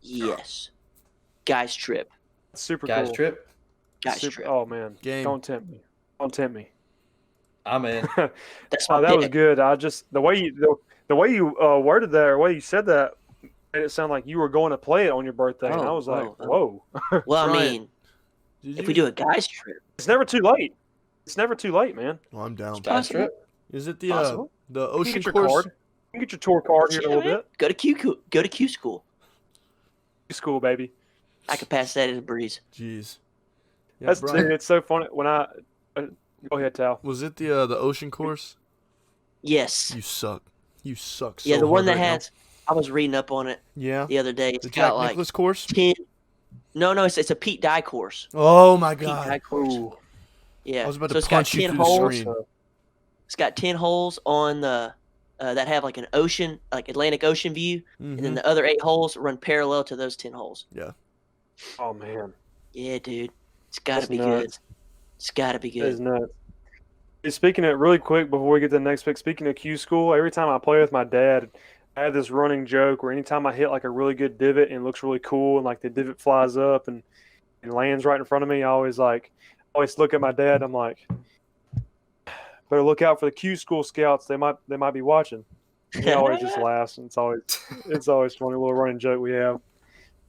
Yes. Guys trip. That's super guys. cool. Trip. Guys Super- trip. Oh man, Game. don't tempt me. Don't tempt me. I'm in. That's my Oh, that was pick. good. I just the way you worded that, or the way you said that, made it sound like you were going to play it on your birthday, and I was like, whoa. whoa. Well, I Brian, mean, Did if you- we do a guys trip, It's never too late. It's never too late, man. Oh, I'm down. Guys possible. trip. Is it the Possible. the You can ocean get your course? card. You can get your tour card here in a Yeah, little man. bit. Go to Q school. School, baby. I could pass that in a breeze. Jeez. Yeah, That's Brian, dude, it's so funny when I go ahead, Tal. was it the ocean course? Yes. You suck. You suck. So Yeah, the one hard that right now. has. I was reading up on it Yeah. the other day. It's The got Jack like Nicklaus course. 10. No, it's a Pete Dye course. Oh my Pete Dye god. course. Yeah. I was about so to it's got punch you 10 through the holes. screen. It's got 10 holes on the that have like an ocean, like Atlantic Ocean view, and then Mhm. the other 8 holes run parallel to those 10 holes. Oh man, Yeah, dude. It's got to That's be nuts. good. It's got to be that is good. nuts. Hey, speaking of really quick before we get to the next pick, speaking of Q school, every time I play with my dad, I have this running joke where anytime I hit like a really good divot and it looks really cool and like the divot flies up and lands right in front of me, I always look at my dad. I'm like, better look out for the Q school scouts. They might be watching. And he always just laughs, and it's always funny, a little running joke we have.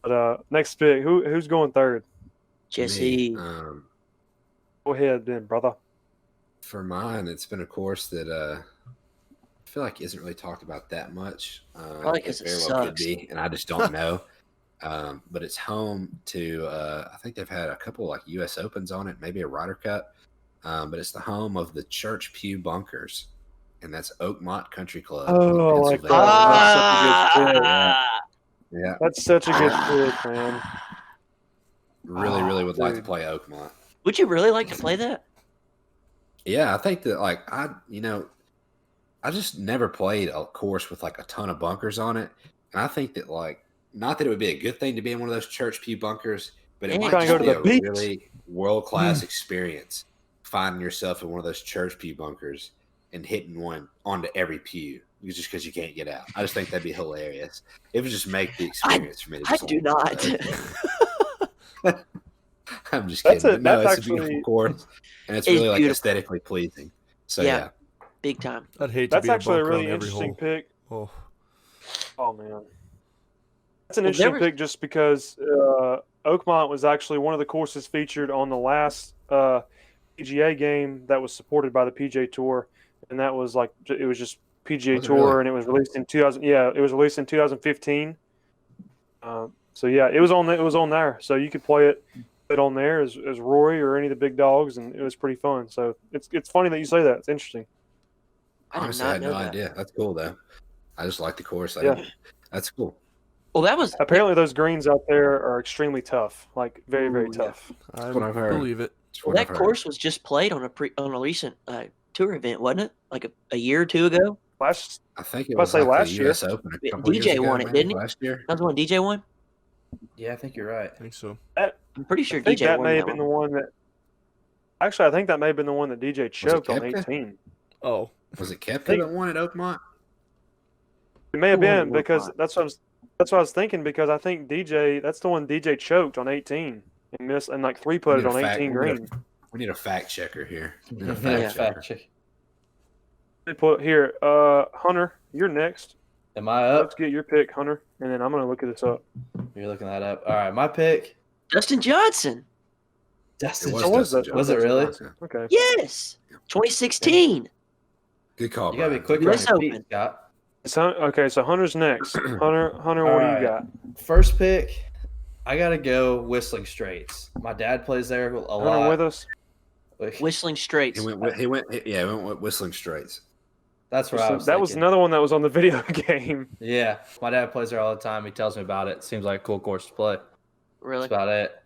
But next pick, who's going third? Jesse. Me, Go ahead then, brother. for mine, it's been a course that I feel like isn't really talked about that much. Probably 'cause it very well could sucks. be, and I just don't know. But it's home to I think they've had a couple like U.S. Opens on it, maybe a Ryder Cup. But it's the home of the Church Pew Bunkers, and that's Oakmont Country Club. Oh, in like Pennsylvania. Ah! Yeah, That's such a good pick, man. really would like to dude. play Oakmont. Would you really like to play that? Yeah, I think that like I just never played a course with like a ton of bunkers on it, and I think that like not that it would be a good thing to be in one of those Church Pew bunkers, but it Yeah, might trying to just go be to a the beach. really world class experience finding yourself in one of those Church Pew bunkers and hitting one onto every pew just because you can't get out. I just think that'd be hilarious. It would just make the experience for me. To I just do not. I'm just That's kidding. a- No, that's it's a beautiful actually- course, and it's It's really like beautiful. aesthetically pleasing. So Yeah. yeah. Big time. I'd hate to That's be a actually a bunker really on every interesting hole. pick. Oh. Oh man, that's an Well, interesting there was- pick just because Oakmont was actually one of the courses featured on the last PGA game that was supported by the PGA Tour, and that was like it was just PGA Was it Tour, really? and it was released in 2000. Yeah, it was released in 2015. So yeah, it was on there, so you could play it on there as Rory or any of the big dogs, and it was pretty fun. So it's funny that you say that. It's interesting. I did Honestly, I not had know no that. idea. That's cool though. I just like the course. Yeah. That's cool. Well, that was Apparently, those greens out there are extremely tough, like very, very Ooh, yeah. tough. I what I've heard. believe it. That's well, what that I've heard. course was just played on a recent tour event, wasn't it? Like a year or two ago. Last I think it Let's was say like last the year. U.S. Open a couple DJ years ago, won it, maybe, didn't he? last year. That was when DJ won. Yeah, I think you're right. I think so. I'm pretty sure I think DJ that won may that have been the one. one that. Actually, I think that may have been the one that DJ choked on Koepka? 18. Oh, Was it Koepka think- that won at Oakmont? It may have Who won been at because Woodbine? that's what I was thinking because I think DJ that's the one DJ choked on 18 and missed and like three putted on 18 green. We need a fact checker here. We need a Yeah, fact checker. fact check. They put here, Hunter, you're next. Am I up? Let's get your pick, Hunter, and then I'm gonna look this up. You're looking that up. All right, my pick. Dustin Johnson. Dustin. It was Oh, was Dustin that- was it Johnson. really? Yeah. Okay. Yes. 2016. Good call, You gotta be Bryan. quicker on US your feet, Open. Scott. So Hunter's next. Hunter, what do Alright. you got? First pick, I gotta go Whistling Straits. My dad plays there a Hunter lot. with us. Whistling Straits. He went with Whistling Straits. That's where I was. That was thinking. another one that was on the video game. Yeah, my dad plays there all the time. He tells me about it. Seems like a cool course to play. Really? That's about it.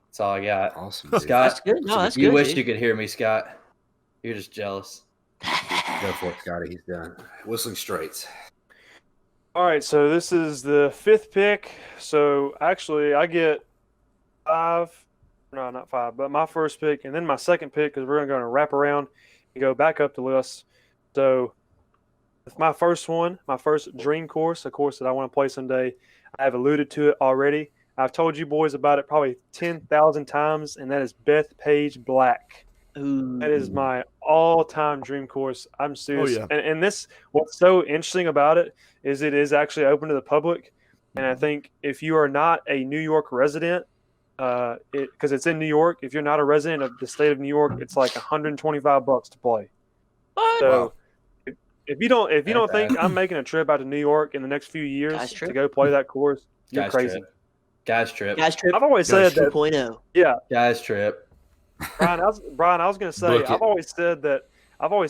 That's all I got. Awesome. Dude. Scott, That's good. No, that's you good. wish dude. you could hear me, Scott. You're just jealous. Go for it, Scotty. He's done. Whistling Straits. All right, so this is the fifth pick. So actually, I get not five, but my first pick, and then my second pick because we're going to wrap around and go back up the list. So, with my first one, my first dream course, a course that I want to play someday. I have alluded to it already. I've told you boys about it probably 10,000 times, and that is Bethpage Black. Ooh. That is my all-time dream course. I'm serious. yeah. And this, what's so interesting about it is actually open to the public. And I think if you are not a New York resident, because it's in New York, if you're not a resident of the state of New York, it's like $125 to play. What? So Wow. if you don't Ain't think bad. I'm making a trip out to New York in the next few years Guys trip? to go play that course, you're Guys crazy. trip. Guys trip. Guys trip I've always Guys said that 2.0. Guys trip. Brian, I was going to say, Book it. I've always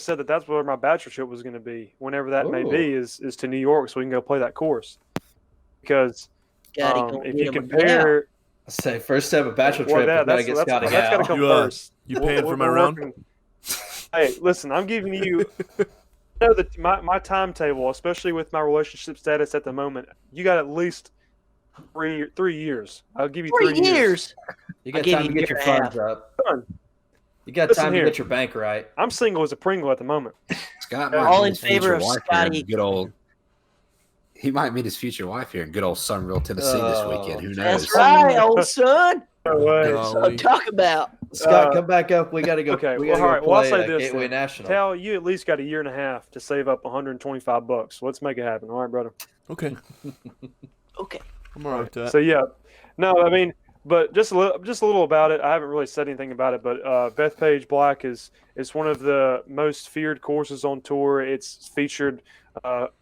said that that's where my bachelor trip was going to be, whenever that may Ooh. be, is to New York, so we can go play that course. Because Gotta go if get you 'em. compare, I say first step of bachelor well, trip. that, we gotta that's get that's, Scotty that's got to Howe. come You, first. you paying for my We're round? working- Hey, listen, I'm giving you. You know that my timetable, especially with my relationship status at the moment, you got at least 3 years. I'll give you 3 3 years. You I'll got give time you to a get year your and a funds up. Done. You got Listen time here. to get your bank right. I'm single as a Pringle at the moment. Scott They're might all meet in his favor future of wife here Scotty. in good old. He might meet his future wife here in good old Summerville, Tennessee this Oh. weekend. Who knows? That's right, old son. No way. That's what Golly. I'm talking about. Scott, Uh, come back up. We gotta go. okay, we well, gotta all right, go well, I'll play say this Gateway then. National. Cal, you at least got a year and a half to save up $125. Let's make it happen. All right, brother. Okay, Okay. I'm all right with that. So yeah, no, I mean, but just a little about it. I haven't really said anything about it, but Bethpage Black is one of the most feared courses on tour. It's featured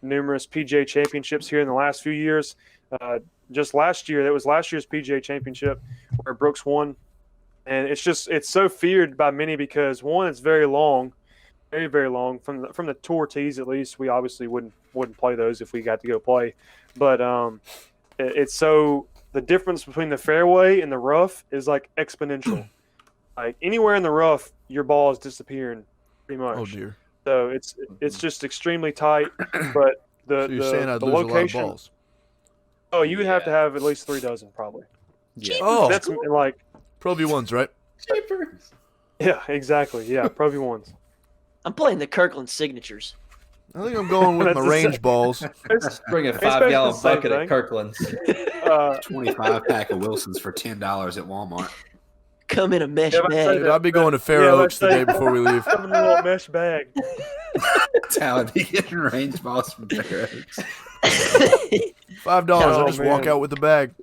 numerous PGA Championships here in the last few years. Just last year, that was last year's PGA Championship where Brooks won, and it's so feared by many because one, it's very long, very very long from the tour tees at least. We obviously wouldn't play those if we got to go play, but it's so the difference between the fairway and the rough is like exponential. Like anywhere in the rough, your ball is disappearing pretty much. Oh dear. So it's just extremely tight, but So you're saying I'd the lose location. a lot of balls? Oh, you would have to have at least 3 dozen probably. Yeah. Oh, That's like Pro V1s, right? yeah, exactly. Yeah, Pro V1s. I'm playing the Kirkland signatures. I think I'm going with That's my the range same. balls. Bring a basically 5-gallon the same bucket thing. at Kirkland's. 25 pack of Wilsons for $10 at Walmart. Come in a mesh Yeah, but I bag. said Dude, I'll be going to Yeah, Fair Oaks let's the say- day before we leave. Come in a little mesh bag. That's how I'd be getting range balls from Fair Oaks. $5. Oh, I just walk man. out with the bag.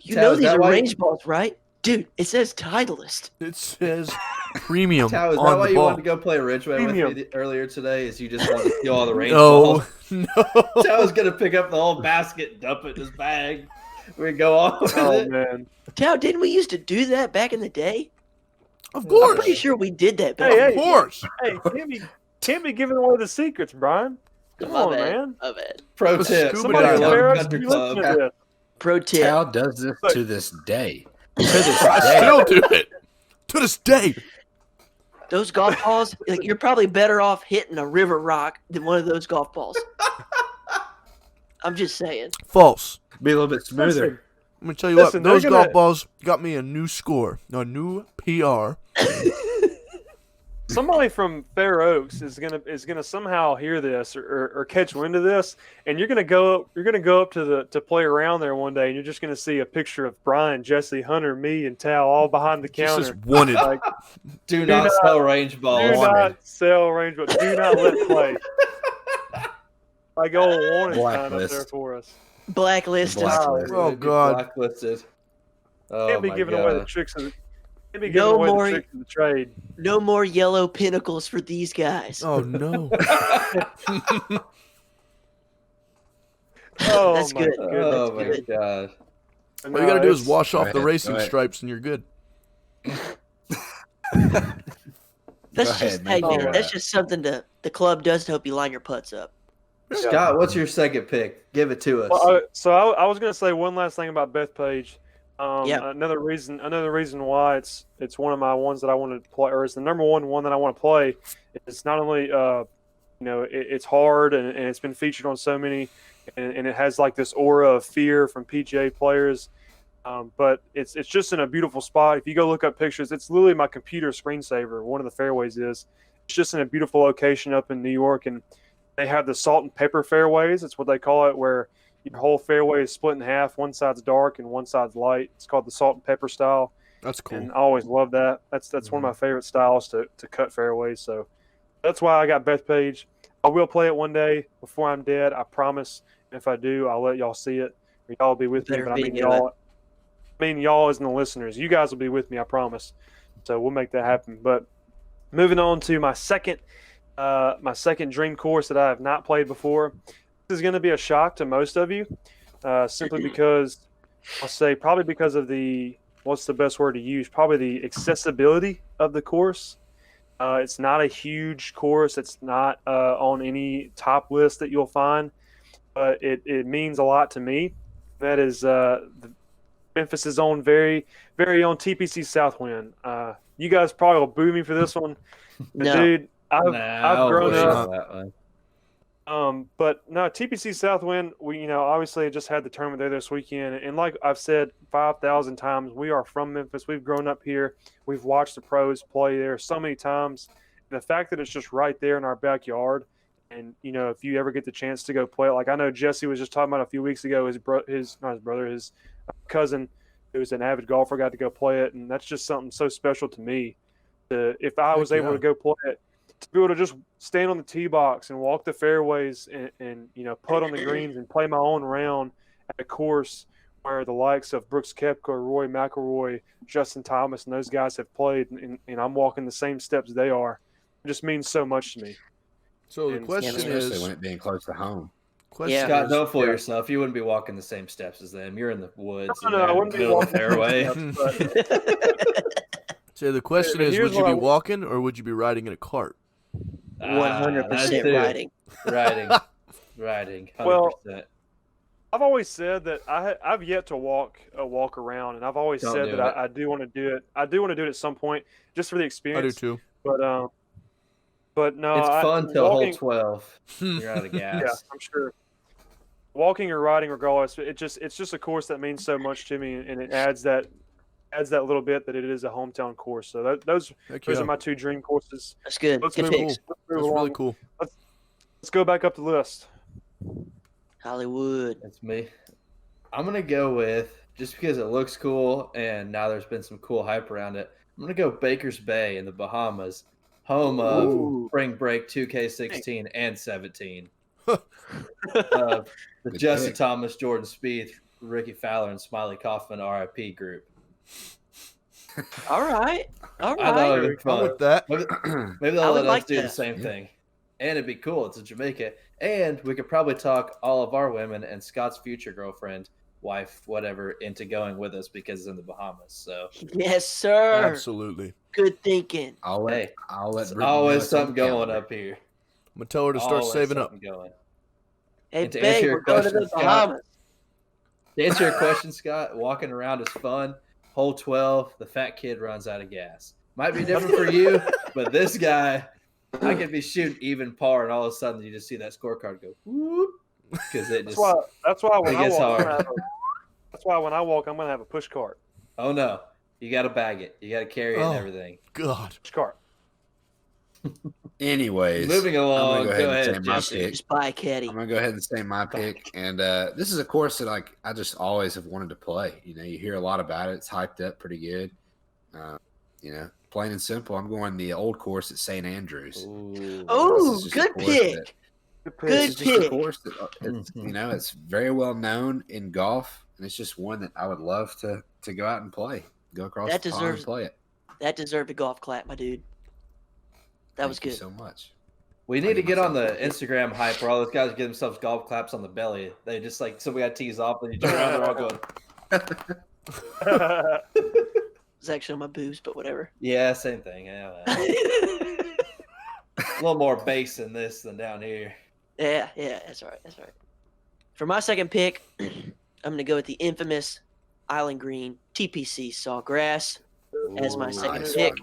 You Tao, know is these that are why- range balls, right? Dude, it says Titleist. It says premium Tao, is that on why the you ball. wanted to go play Ridgeway with Premium. me earlier today? Is you just wanted to steal all the range No, balls? no. Tao was gonna pick up the whole basket, and dump it in his bag. We go on with Oh it. man. Tao, didn't we used to do that back in the day? Of I'm course. pretty sure we did that back. Hey, Of course. Hey, can't be giving away the secrets, Brian. Come My on, bad. man. My bad. Pro A tip: scuba somebody at diver. your Fair local Oaks, country you club. listen to this. Pro tip. Cal does this Look. to this day. To this I day. still do it. To this day. Those golf balls, like you're probably better off hitting a river rock than one of those golf balls. I'm just saying. False. Be a little bit smoother. I'm gonna tell you Listen, what, those they're golf gonna- balls got me a new score, a new PR. Somebody from Fair Oaks is gonna somehow hear this or catch wind of this, and you're gonna go up to play around there one day, and you're just gonna see a picture of Bryan, Jesse, Hunter, me, and Tal all behind the Just counter. as wanted. Like, Do not sell range balls. do not sell range, but do not let play. Like old warning sign up there Blacklist. for us. Blacklisted. Blacklist. Oh, It'd be God. blacklisted. Oh Can't be my giving away the God. tricks of the. Can't be No giving away more- the tricks of the trade. No more yellow pinnacles for these guys. Oh no. Oh, That's my good. goodness. Oh my good. God. All you gotta do is It's- wash Go off the ahead, racing go ahead. stripes, and you're good. That's Go just ahead, hey, man. man, that's just something the club does to help you line your putts up. Scott, what's your second pick? Give it to us. Well, so I was going to say one last thing about Bethpage. Yeah. Another reason why it's one of my ones that I want to play, or it's the number one that I want to play. It's not only it's hard and it's been featured on so many, and it has like this aura of fear from PGA players. But it's just in a beautiful spot. If you go look up pictures, it's literally my computer screensaver. One of the fairways is. It's just in a beautiful location up in New York, and they have the salt and pepper fairways. It's what they call it, where your whole fairway is split in half. One side's dark and one side's light. It's called the salt and pepper style, That's cool. and I always love that. That's one of my favorite styles to cut fairways. So that's why I got Bethpage. I will play it one day before I'm dead. I promise. And if I do, I'll let y'all see it. Or y'all will be with me. Better But I mean video y'all. I mean y'all as in the listeners. You guys will be with me. I promise. So we'll make that happen. But moving on to my second dream course that I have not played before. This is going to be a shock to most of you, simply because I'll say probably because of what's the best word to use? Probably the accessibility of the course. It's not a huge course. It's not on any top list that you'll find, but it means a lot to me. That is the Memphis' own very own TPC Southwind. You guys probably will boo me for this one, but No. dude, I've grown up. That one. But no, TPC Southwind, we obviously just had the tournament there this weekend, and like I've said 5,000 times, we are from Memphis. We've grown up here. We've watched the pros play there so many times. And the fact that it's just right there in our backyard, and if you ever get the chance to go play it, like I know Jesse was just talking about a few weeks ago, his cousin, who's an avid golfer, got to go play it, and that's just something so special to me. If I was able to go play it, to be able to just stand on the tee box and walk the fairways and putt on the greens and play my own round at a course where the likes of Brooks Koepka, Roy McIlroy, Justin Thomas, and those guys have played, and I'm walking the same steps they are, it just means so much to me. So the And- question Especially is, when it being close to home. question Scott, is, don't fool yourself. You wouldn't be walking the same steps as them. You're in the woods. No, in I the wouldn't be middle of walking the fairway. the but so the question but is, here's would you what be I- walking or would you be riding in a cart? 100% riding. Riding. 100%. Well, I've always said that I've yet to walk around, and I've always Don't said do that it. I do want to do it. I do want to do it at some point, just for the I do experience. too. But no, it's fun till hole walking, 12. You're out of gas. Yeah, I'm sure. Walking or riding, regardless, it's just a course that means so much to me, and it adds that little bit that it is a hometown course. So those Heck are yeah. my two dream courses. That's good. Let's Good move picks. Let's move That's along. really cool. Let's go back up the list. Hollywood. That's me. I'm going to go with, just because it looks cool and now there's been some cool hype around it, I'm going to go Baker's Bay in the Bahamas, home of Ooh. Spring Break 2K16 and 17. The Good Justin pick. Thomas, Jordan Spieth, Ricky Fowler, and Smiley Kaufman RIP group. All right. All I thought right. it'd be I'm fun. with that. Maybe they'll I would let like us do the that. same Yeah. thing. And it'd be cool. It's in Jamaica. And we could probably talk all of our women and Scott's future girlfriend, wife, whatever, into going with us because it's in the Bahamas. So Yes, sir. Absolutely. Good thinking. I'll let Hey, Brittany there's know always it's on something the going calendar. up here. I'm gonna tell her to start Always saving up. something going. Hey, And to answer babe, your we're going to the question, Scott, Bahamas. To answer your question, Scott, walking around is fun. Hole 12, the fat kid runs out of gas. Might be different for you, but this guy, I could be shooting even par, and all of a sudden you just see that scorecard go whoop, because it just That's why when It I gets walk, hard. why when I walk, I'm gonna have a push cart. Oh no, you got to bag it. You got to carry it and everything. God. Push cart. Anyways, Moving along, I'm gonna go go ahead ahead, and say my Jesse. pick. Just buy a caddy. I'm gonna go ahead and say my pick, and this is a course that I just always have wanted to play. You know, you hear a lot about it; it's hyped up pretty good. You know, plain and simple. I'm going the old course at St. Andrews. Oh, This is just good a course pick. that- Good This is just a pick. course that it's, you know, it's very well known in golf, and it's just one that I would love to go out and play. Go across That the pond deserves- and play it. That deserved a golf clap, my dude. That was Thank you good. so much. We need to give get on the myself a Instagram hype where all those guys give themselves golf claps on the belly. They just like somebody got tees off and you turn around, they're all going. It's actually on my boobs, but whatever. Yeah, same thing. Yeah, a little more bass in this than down here. Yeah, that's all right. That's all right. For my second pick, I'm going to go with the infamous Island Green TPC Sawgrass as my second nice pick.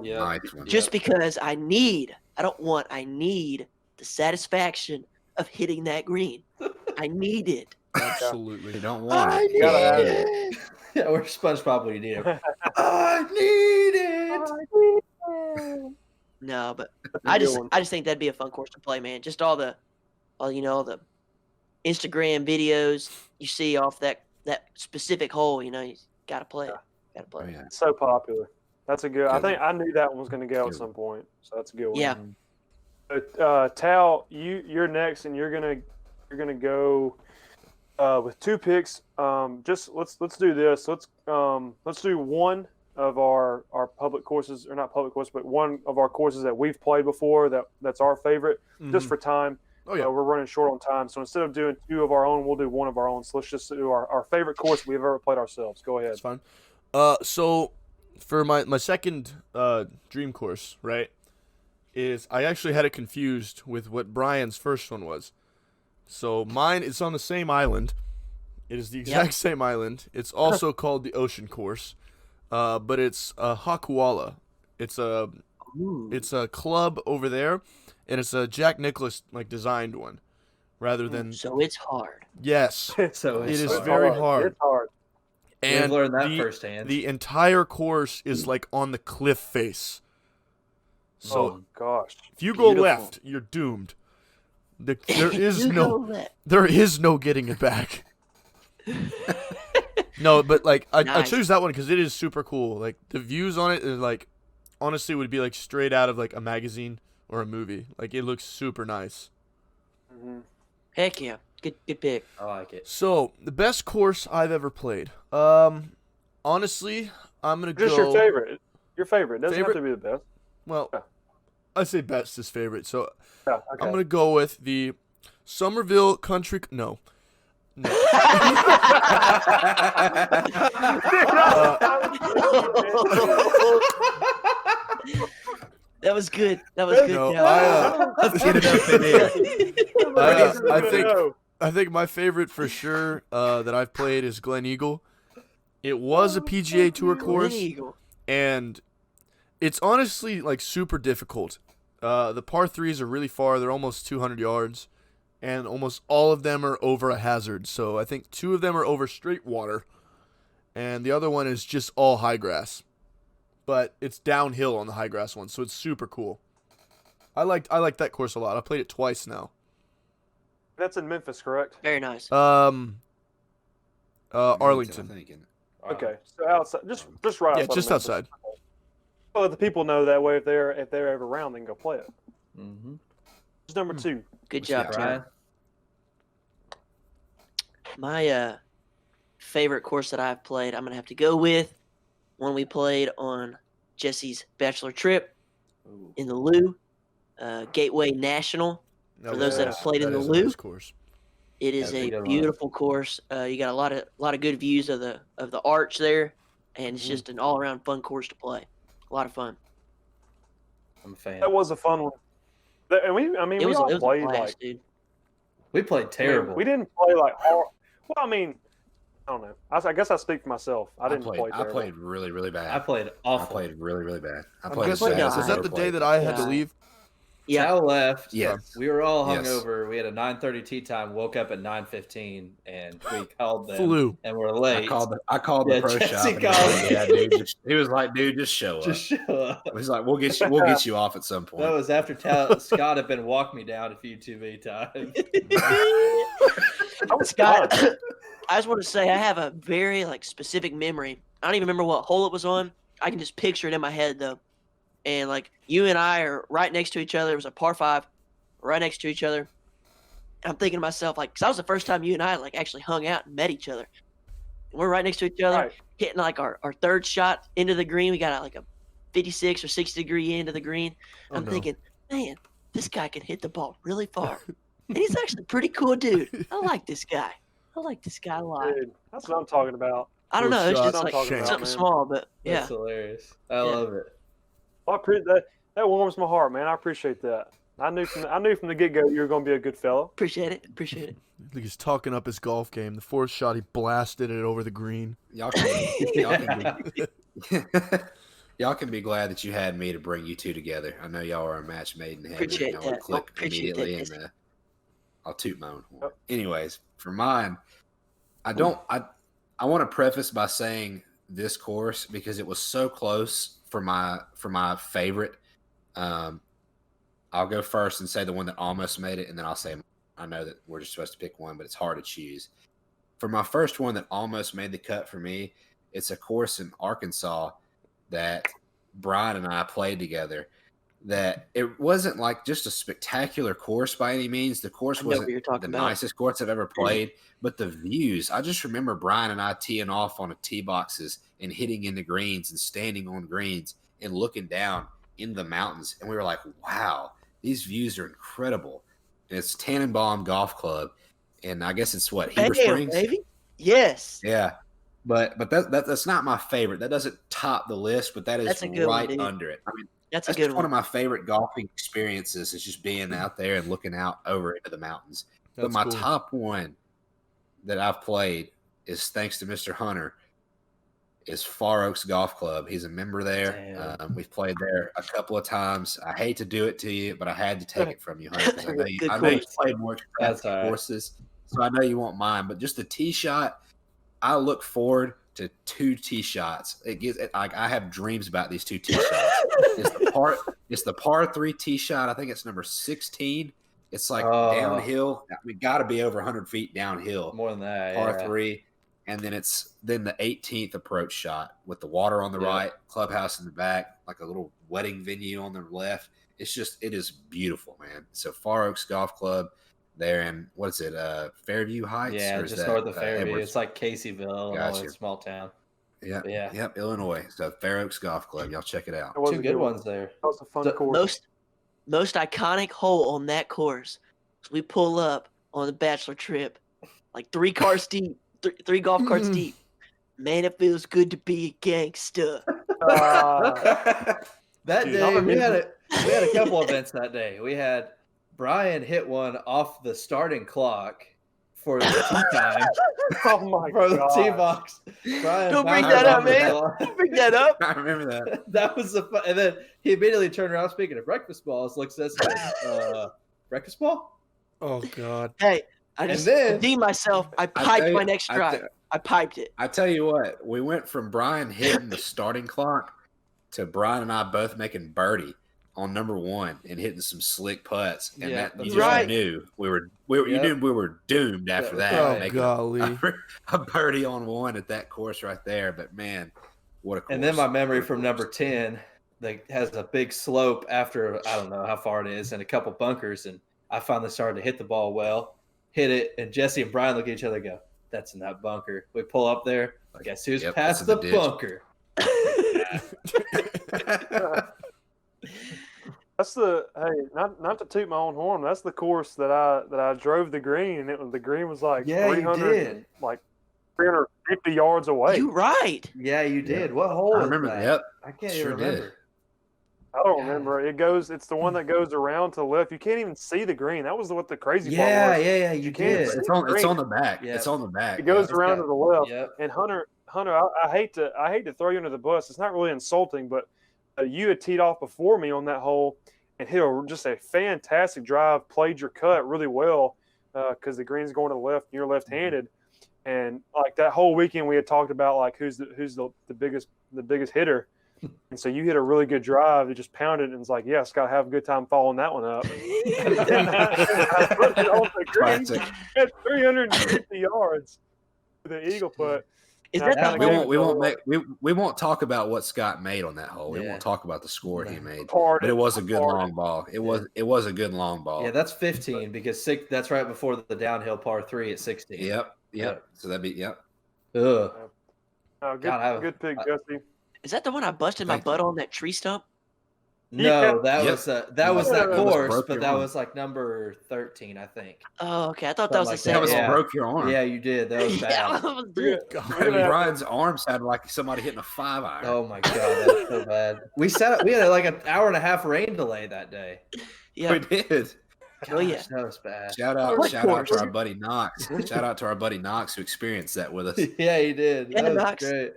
Yeah. Nice one. Just because I need the satisfaction of hitting that green. I need it. Absolutely. You don't want it. You gotta have it. Yeah, we're SpongeBob when you need it. I need it. No, but That's a I good just one. think that'd be a fun course to play, man. Just all the the Instagram videos you see off that specific hole, you gotta play it. Gotta play Oh, it. yeah. It's so popular. That's a good. I Good think I knew that one was going to go at Good some point, so that's a good one. Yeah. But, Tal, you're next, and you're gonna go with two picks. Just let's do this. Let's do one of our public courses, or not public courses, but one of our courses that we've played before that's our favorite, just for time. Oh, yeah. We're running short on time, so instead of doing two of our own, we'll do one of our own. So let's just do our favorite course we've ever played ourselves. Go ahead. That's fine. So for my second dream course, right, is I actually had it confused with what Bryan's first one was. So mine is on the same island. It is the exact same island. It's also called the Ocean Course, but it's Hakuala. It's a club over there, and it's a Jack Nicklaus designed one, rather than So it's hard. yes. So It it's is hard. very hard. It's hard. And We've learned that firsthand. The entire course is on the cliff face. So Oh gosh. if you go Beautiful. left, you're doomed. There is You no go left. there is no getting it back. No, but I Nice. choose that one because it is super cool. The views on it is honestly would be straight out of a magazine or a movie. It looks super nice. Mhm. Heck yeah. Good pick. I like it. So the best course I've ever played. Honestly, I'm gonna Just go. your favorite. Your favorite doesn't Favorite? have to be the best. Well, Yeah. I say best is favorite. So Yeah. Okay. I'm gonna go with the Somerville Country. No. That was good. That was good. No, Cal. Let's get it up in here. I think my favorite for sure that I've played is Glen Eagle. It was a PGA Tour course, Eagle. and it's honestly super difficult. The par threes are really far; they're almost 200 yards, and almost all of them are over a hazard. So I think 2 of them are over straight water, and the other one is just all high grass. But it's downhill on the high grass one, so it's super cool. I like that course a lot. I played it twice now. That's in Memphis, correct? Very nice. Arlington. I'm thinking. Okay, so outside, just right Yeah, outside. just of Memphis. outside. Well, let the people know that way if they're ever around, they can go play it. Mm-hmm. Who's number 2? Good What's job, that, Tim. Bryan? My favorite course that I've played, I'm gonna have to go with one we played on Jesse's bachelor trip in the Lou, Gateway National. For those that have played in the is a Lou, nice course. it is That's a a good one. beautiful course. You got a lot of good views of the arch there, and it's just an all around fun course to play. A lot of fun. I'm a fan. That was a fun one. And we It was, all it was played a blast, dude. We played terrible. We didn't play hard. Well, I don't know. I guess I speak for myself. I didn't play I terrible. played really, really bad. I played I awful. played really, really bad. I I'm played just as like, bad as Is I that ever the day played. that I had to Yeah. leave? Yeah. Chow left. Yes. We were all Yes. hungover. We had a 9:30 tee time. Woke up at 9:15, and we called them. Flew. And we're late. I called the pro Jesse shop. And he was called like, yeah, dude. He was like, dude, just show up. Just show up. He was like, we'll get you off at some point. That was after Scott had been walk me down a few too many times. Scott, I just want to say I have a very specific memory. I don't even remember what hole it was on. I can just picture it in my head though. And you and I are right next to each other. It was a par 5, right next to each other. I'm thinking to myself, because that was the first time you and I actually hung out and met each other. And we're right next to each other, Right. hitting our third shot into the green. We got a 56 or 60 degree into the green. I'm thinking, man, this guy can hit the ball really far. And he's actually a pretty cool dude. I like this guy. I like this guy a lot. Dude, that's what I'm talking about. I don't know. It's Cool just shot. something Man. small, but yeah. That's hilarious. I love it. Well, I appreciate that. That warms my heart, man. I appreciate that. I knew from the get go you were going to be a good fellow. Appreciate it. Appreciate it. He's talking up his golf game. The fourth shot, he blasted it over the green. Y'all can be glad that you had me to bring you two together. I know y'all are a match made in heaven. Appreciate Y'all would that. click Appreciate immediately, that. and I'll toot my own horn. Yep. Anyways, for mine, I want to preface by saying this course because it was so close for my favorite. I'll go first and say the one that almost made it, and then I'll say I know that we're just supposed to pick one, but it's hard to choose. For my first one that almost made the cut for me, it's a course in Arkansas that Bryan and I played together. That it wasn't just a spectacular course by any means. The course wasn't the nicest course I've ever played, but the views. I just remember Bryan and I teeing off on a tee boxes and hitting into greens and standing on greens and looking down in the mountains. And we were like, wow, these views are incredible. And it's Tannenbaum Golf Club. And I guess it's what, Heber Springs? Baby? Yes. Yeah. But that's not my favorite. That doesn't top the list, but that is right under it. I mean, that's a good one. One of my favorite golfing experiences is just being out there and looking out over into the mountains. But my top one that I've played is thanks to Mr. Hunter is Far Oaks Golf Club. He's a member there. We've played there a couple of times. I hate to do it to you, but I had to take it from you, Hunter, because I know you played more courses, so I know you want mine. But just the tee shot, I look forward to 2 tee shots. I have dreams about these 2 tee shots. It's the par 3 tee shot. I think it's number 16. It's downhill. I mean, got to be over 100 feet downhill. More than that. Par 3. And then it's the 18th approach shot with the water on the right, clubhouse in the back, like a little wedding venue on the left. It is beautiful, man. So Far Oaks Golf Club there in, what is it, Fairview Heights? Yeah, just north of Fairview. It's like Caseyville, Illinois, small town. Yep, Illinois. So Fair Oaks Golf Club. Y'all check it out. 2 good ones there. That was a fun course. Most iconic hole on that course. So we pull up on the bachelor trip, 3 cars deep. 3 golf carts deep. Man, it feels good to be a gangster. That day, we had a couple events that day. We had Bryan hit one off the starting clock for the tee time. Oh my for God. The tee box. Bryan Don't bring that up, man. Don't bring that up. I remember that. That was and then he immediately turned around. Speaking of breakfast balls, looks at us and goes, breakfast ball? Oh God. Hey. I just redeemed myself. I piped my next drive. I piped it. I tell you what, we went from Bryan hitting the starting clock to Bryan and I both making birdie on number 1 and hitting some slick putts. And you just knew we were doomed after that. Oh, golly. A birdie on 1 at that course right there. But man, what a course. And then my memory from number 10 that has a big slope after, I don't know how far it is, and a couple bunkers. And I finally started to hit the ball well. Hit it, and Jesse and Bryan look at each other and go, that's in that bunker. We pull up there. Guess who's past the bunker? That's not to toot my own horn. That's the course that I drove the green, and the green was 300, 350 yards away. You right? Yeah, you did. What hole? I remember that. Yep. I can't even remember. Did. I don't remember. It's the one that goes around to the left. You can't even see the green. That was what the crazy part was. Yeah, you did. It's on the back. Yeah. It's on the back. It goes around to the left. Yep. And Hunter, I hate to throw you under the bus. It's not really insulting, but you had teed off before me on that hole, and hit just a fantastic drive, played your cut really well because the green's going to the left and you're left-handed. And like that whole weekend we had talked about like who's the biggest hitter. And so you hit a really good drive. You just pounded and it's like, yeah, Scott, have a good time following that one up. And I put it on the green at 350 yards with the eagle putt. Is that we won't talk about what Scott made on that hole. We won't talk about the score he made. But it was a good long ball. It was a good long ball. Yeah, that's 15 because that's right before the downhill par 3 at 16. Yep. So that'd be Ugh. Good pick, Jesse. Is that the one I busted my butt on that tree stump? No, that was that course, but that arm. was like number 13, I think. Oh, okay. I thought that was the Something second. like That broke your arm. Yeah, you did. That was bad. Brian's arm sounded like somebody hitting a 5-iron. Oh my god, that's so bad. We had like an hour and a half rain delay that day. Yeah. We did. Oh yeah, that was bad. Shout out to our buddy Knox. Shout out to our buddy Knox who experienced that with us. Yeah, he did. Yeah, That was Knox. great.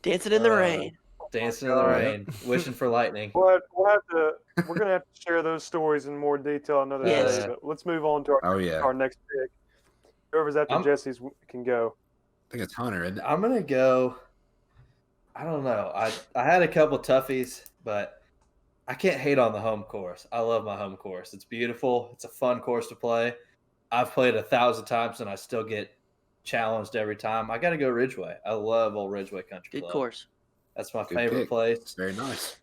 dancing in the rain. Dancing in the rain, wishing for lightning. We're gonna have to share those stories in more detail another day. But let's move on to our next pick. Whoever's after Jesse's can go. I think it's Hunter, isn't it? I'm gonna go. I don't know. I had a couple toughies, but I can't hate on the home course. I love my home course. It's beautiful. It's a fun course to play. I've played 1,000 times and I still get challenged every time. I got to go Ridgeway. I love Old Ridgeway Country Club. Good course. That's my favorite place. It's very nice.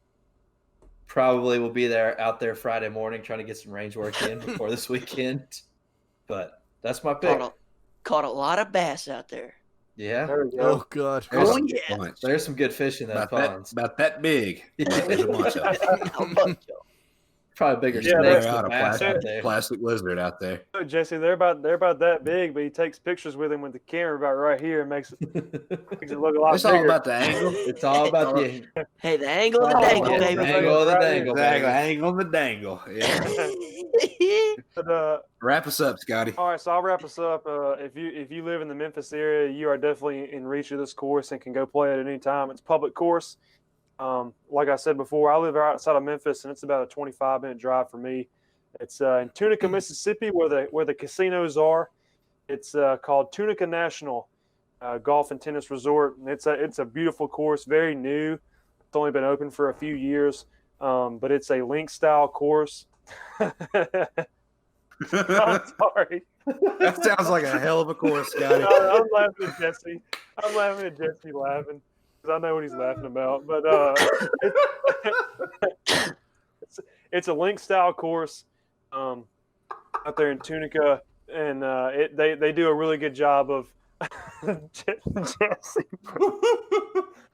Probably will be out there Friday morning trying to get some range work in before this weekend. But that's my pick. Caught a lot of bass out there. Yeah. There we go. Oh God. There's some good fish in that pond. About that big. There's a bunch of them. Probably bigger They're snakes out than of bass out there. plastic lizard out there. Look, Jesse, they're about that big, but he takes pictures with him with the camera about right here and makes it look a lot It's bigger. all about the angle. It's all about the Hey, the angle of the dangle, baby. The angle of the dangle, baby. Angle of the dangle. Yeah. But, Wrap us up, Scotty. all right, so I'll wrap us up. If you live in the Memphis area, you are definitely in reach of this course and can go play it at any time. It's a public course. Like I said before, I live outside of Memphis, and it's about a 25-minute drive for me. It's in Tunica, Mississippi, where the casinos are. It's called Tunica National Golf and Tennis Resort, and it's a beautiful course, very new. It's only been open for a few years, but it's a link-style course. I'm sorry. That sounds like a hell of a course, Scotty. I'm laughing at Jesse. I'm laughing at Jesse laughing because I know what he's laughing about. But it's a link-style course out there in Tunica, and they do a really good job of Jesse.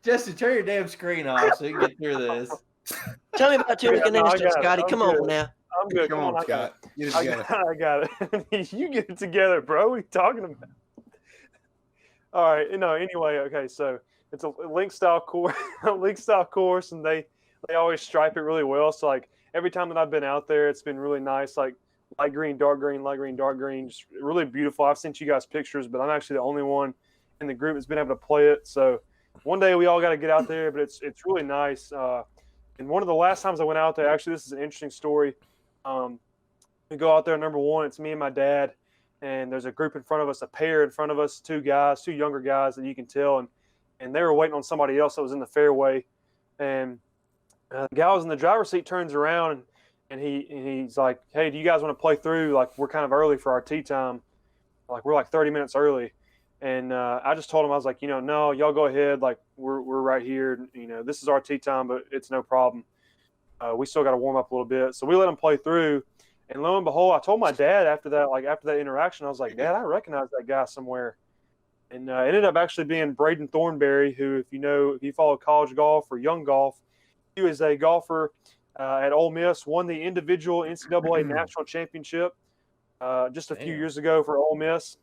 Jesse, turn your damn screen off so you can get through this. Tell me about Tunica National, Scotty. I'm Come good. on now. I'm good. Come on, Scott. Get it together. I got it. You get it together, bro. What are you talking about? All right. Anyway, okay. So it's a link-style course, and they always stripe it really well. So like every time that I've been out there, it's been really nice. Like light green, dark green, light green, dark green, just really beautiful. I've sent you guys pictures, but I'm actually the only one in the group that's been able to play it. So one day we all got to get out there, but it's really nice. And one of the last times I went out there, actually, this is an interesting story. We go out there, number one, it's me and my dad, and there's a group in front of us, a pair in front of us, two younger guys that you can tell, and they were waiting on somebody else that was in the fairway, and the guy was in the driver's seat turns around, and he's like, hey, do you guys want to play through? Like, we're kind of early for our tee time. Like, we're like 30 minutes early. And I just told him, I was like, no, y'all go ahead. Like, we're right here. This is our tee time, but it's no problem. We still got to warm up a little bit. So we let him play through. And lo and behold, I told my dad after that interaction, I was like, Dad, I recognize that guy somewhere. And it ended up actually being Braden Thornberry, who, if you follow college golf or young golf, he was a golfer at Ole Miss, won the individual NCAA national championship just a few years ago for Ole Miss.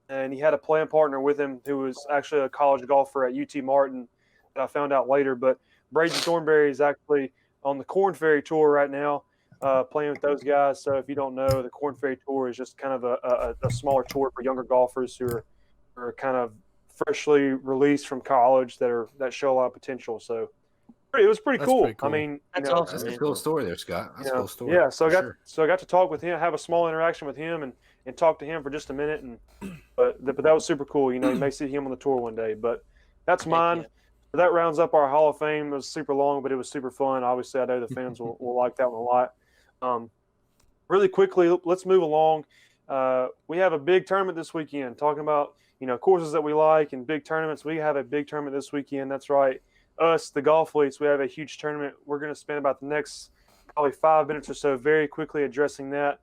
And he had a playing partner with him who was actually a college golfer at UT Martin that I found out later. But Braden Thornberry is actually on the Korn Ferry Tour right now, playing with those guys. So if you don't know, the Korn Ferry Tour is just kind of a smaller tour for younger golfers who are kind of freshly released from college that show a lot of potential. So It was pretty That's cool. pretty cool. I mean, That's you know, awesome. That's a cool story there, Scott. That's a cool story. yeah. So for sure. I got to talk with him, have a small interaction with him, and talk to him for just a minute. But that was super cool. You know, you may see him on the tour one day. But that's mine. yeah. That rounds up our Hall of Fame. It was super long, but it was super fun. Obviously, I know the fans will like that one a lot. Really quickly, let's move along. We have a big tournament this weekend. Talking about courses that we like and big tournaments. We have a big tournament this weekend. That's right. Us, the Golfletes, we have a huge tournament. We're going to spend about the next probably 5 minutes or so very quickly addressing that.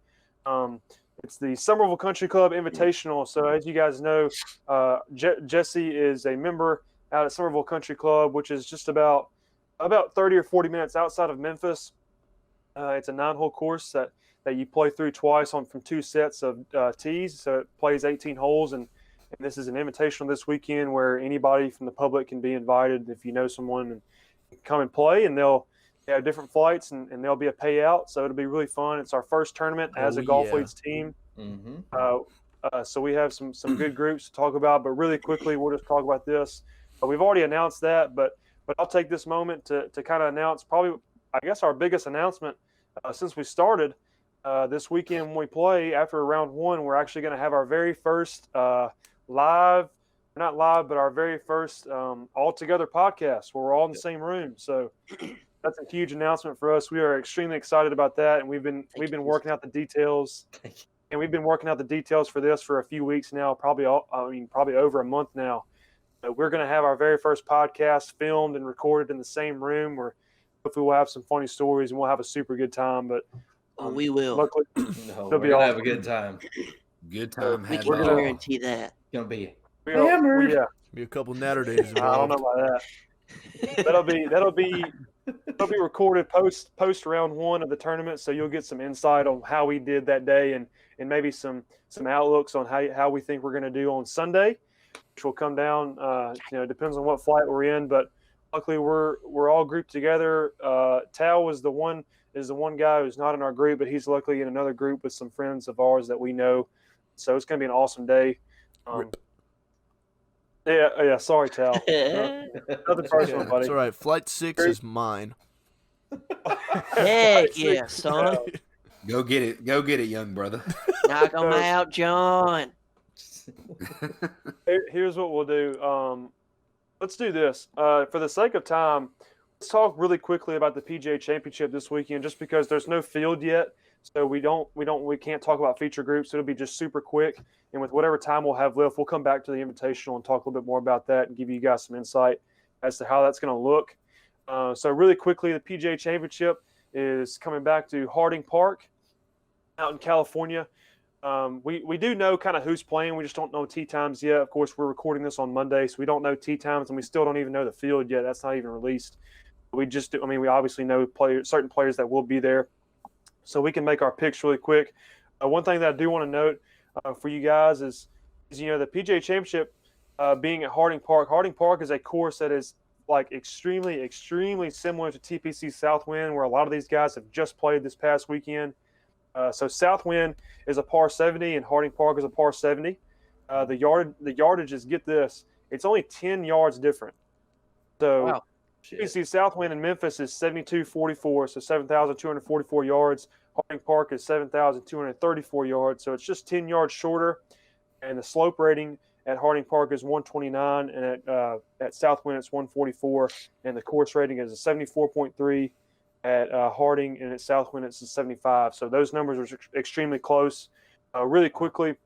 It's the Somerville Country Club Invitational. So as you guys know, Jesse is a member out at Somerville Country Club, which is just about 30 or 40 minutes outside of Memphis. It's a 9-hole course that you play through twice from 2 sets of tees. So it plays 18 holes, and this is an invitational this weekend where anybody from the public can be invited if you know someone and come and play. And they have different flights, and there'll be a payout. So it'll be really fun. It's our first tournament as a Golfletes team. Mm-hmm. So we have some good groups to talk about. But really quickly, we'll just talk about this. We've already announced that, but I'll take this moment to kind of announce probably, I guess, our biggest announcement since we started. This weekend when we play after round 1, we're actually going to have our very first our very first all-together podcast where we're all in the same room. So that's a huge announcement for us. We are extremely excited about that, and we've been working out the details. And we've been working out the details for this for a few weeks now, probably over a month now. We're going to have our very first podcast filmed and recorded in the same room where hopefully we'll have some funny stories and we'll have a super good time. But we will. Luckily, We're going to have a good time. Good time. We had can it all. guarantee that. It's going to be hammered. Yeah, Be a couple natter days I don't involved. know about that. That'll be recorded post round 1 of the tournament, so you'll get some insight on how we did that day and maybe some outlooks on how we think we're going to do on Sunday, which will come down. Depends on what flight we're in, but luckily we're all grouped together. Tao is the one guy who's not in our group, but he's luckily in another group with some friends of ours that we know. So it's going to be an awesome day. Yeah. Sorry, Tal. Nothing personal, buddy. It's all right. Flight 6 is mine. Heck yeah, son. Go get it, young brother. Knock 'em out, John. Here's what we'll do. Let's do this. For the sake of time, let's talk really quickly about the PGA Championship this weekend, just because there's no field yet. So we can't talk about feature groups. It'll be just super quick. And with whatever time we'll have left, we'll come back to the Invitational and talk a little bit more about that and give you guys some insight as to how that's going to look. So really quickly, the PGA Championship is coming back to Harding Park out in California. We do know kind of who's playing. We just don't know tee times yet. Of course, we're recording this on Monday, so we don't know tee times, and we still don't even know the field yet. That's not even released. We obviously know certain players that will be there, so we can make our picks really quick. One thing that I do want to note for you guys is the PGA Championship being at Harding Park. Harding Park is a course that is like extremely, extremely similar to TPC Southwind, where a lot of these guys have just played this past weekend. So Southwind is a par 70 and Harding Park is a par 70. The yardage is, get this, it's only 10 yards different. So Wow. TPC Southwind in Memphis is 72.44, so 7,244 yards. Harding Park is 7,234 yards, so it's just 10 yards shorter. And the slope rating at Harding Park is 129, and at Southwind it's 144, and the course rating is a 74.3 at Harding, and at Southwind it's a 75. So those numbers are extremely close. Really quickly,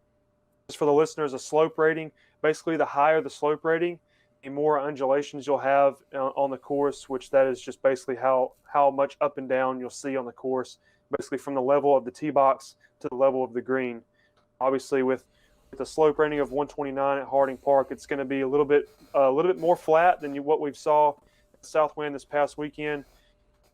just for the listeners, a slope rating, basically the higher the slope rating, the more undulations you'll have on the course, which that is just basically how much up and down you'll see on the course, basically from the level of the tee box to the level of the green. Obviously, with a slope rating of 129 at Harding Park, it's going to be a little bit more flat than what we've saw at Southwind this past weekend.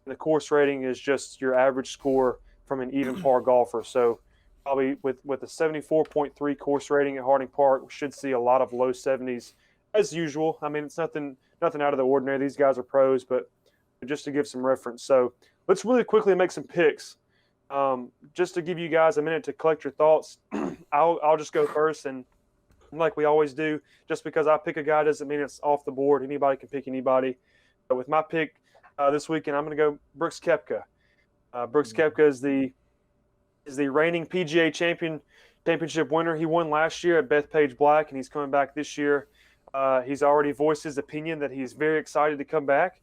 And the course rating is just your average score from an even par golfer. So probably with a 74.3 course rating at Harding Park, we should see a lot of low 70s as usual. I mean, it's nothing out of the ordinary. These guys are pros, but just to give some reference. So let's really quickly make some picks. Just to give you guys a minute to collect your thoughts, I'll just go first, and like we always do, just because I pick a guy doesn't mean it's off the board. Anybody can pick anybody. But with my pick, this weekend. I'm going to go Brooks Koepka. Brooks Koepka is the reigning PGA championship winner. He won last year at Bethpage Black, and he's coming back this year. He's already voiced his opinion that he's very excited to come back.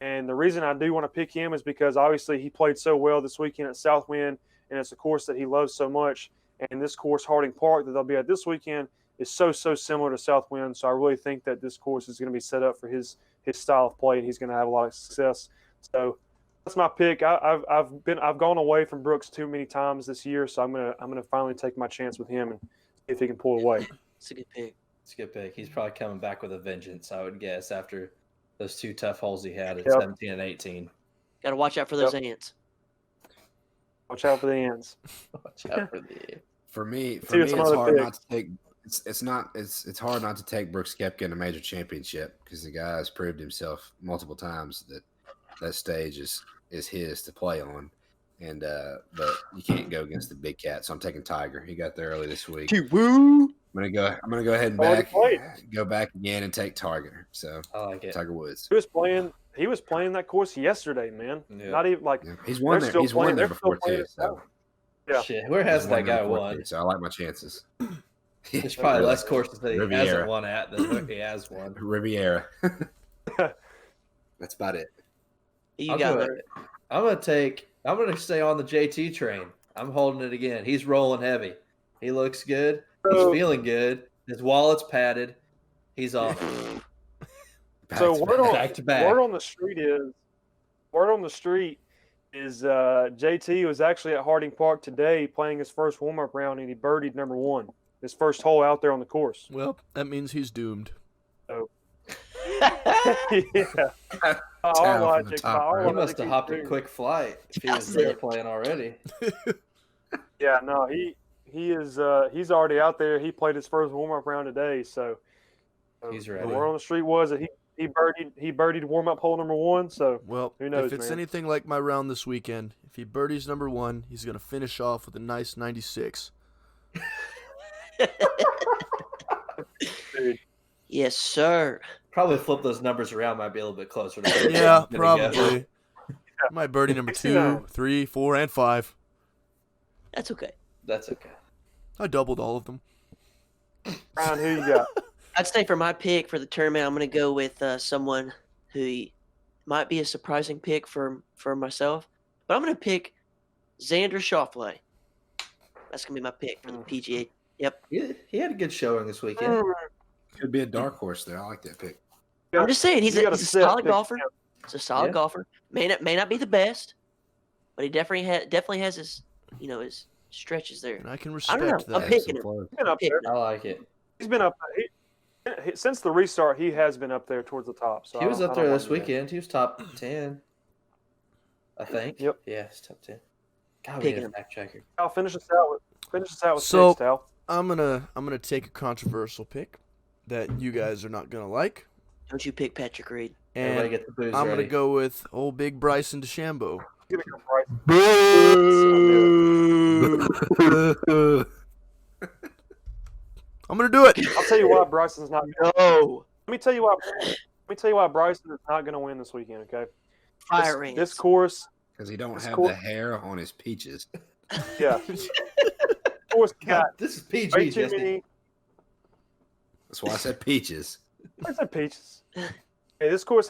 And the reason I do want to pick him is because obviously he played so well this weekend at Southwind, and it's a course that he loves so much. And this course, Harding Park, that they'll be at this weekend is so similar to Southwind. So I really think that this course is going to be set up for his style of play, and he's going to have a lot of success. So that's my pick. I've gone away from Brooks too many times this year, so I'm gonna finally take my chance with him and see if he can pull away. It's a good pick. It's a good pick. He's probably coming back with a vengeance, I would guess, after those 2 tough holes he had at 17 and 18. Got to watch out for those ants. Watch out for the ends. Watch out for the. For me, it's hard not to take. It's hard not to take Brooks Koepka in a major championship because the guy has proved himself multiple times that stage is his to play on, and but you can't go against the big cat. So I'm taking Tiger. He got there early this week. Woo! I'm gonna go ahead and go back again and take Tiger. So I like it. Tiger Woods. He was playing that course yesterday, man. Yeah. Not even like he's won there. He's won there before too. So yeah. Shit, where hasn't that guy won? So I like my chances. There's probably less courses that he Riviera. hasn't won at than he has won. Riviera. That's about it. You got it. I'm gonna stay on the JT train. I'm holding it again. He's rolling heavy. He looks good. He's feeling good. His wallet's padded. He's off. So back to back. Word on the street is JT was actually at Harding Park today playing his first warm-up round, and he birdied number 1, his first hole out there on the course. Well, that means he's doomed. So, yeah. Our logic, He must have hopped a quick flight if he was there playing already. Yeah, no, he's already out there. He played his first warm-up round today, so he's ready. The word on the street was that he birdied warm-up hole number 1. So well, who knows, if it's man? anything like my round this weekend, if he birdies number 1, he's gonna finish off with a nice 96. Dude. Yes, sir. Probably flip those numbers around. Might be a little bit closer to Yeah, probably. My birdie number 2, 3, 4, and 5. That's okay. That's okay. I doubled all of them. Brian, who you got? I'd say for my pick for the tournament, I'm going to go with someone who might be a surprising pick for myself. But I'm going to pick Xander Schauffele. That's going to be my pick for the PGA. Yep. He had a good showing this weekend. Could be a dark horse there. I like that pick. I'm just saying he's a solid golfer. Yeah. He's a solid golfer. May not be the best, but he definitely has his his stretches there. And I can I don't know. respect that. I'm picking him. He's been up there. I like it. He's been up. Since the restart, he has been up there towards the top. So He was up there this mind that. weekend. He was top 10, I think. Yep. Yeah, he's top 10. God, we Picking need a him. fact checker. I'll finish this out with So- 6, Tal. I'm gonna take a controversial pick that you guys are not gonna like, Don't you pick Patrick Reed? Everybody and get the booze I'm ready. gonna go with old big Bryson DeChambeau. Give it to Bryce. I'm gonna do it. I'll tell you why Bryson's not. No. Let me tell you why Bryson is not going to win this weekend. Okay. Fire rings. This course. Because he don't This have course- the hair on his peaches. Yeah. Course got This is PG, way too Jesse. many. That's why I said peaches. I said peaches. Hey, this course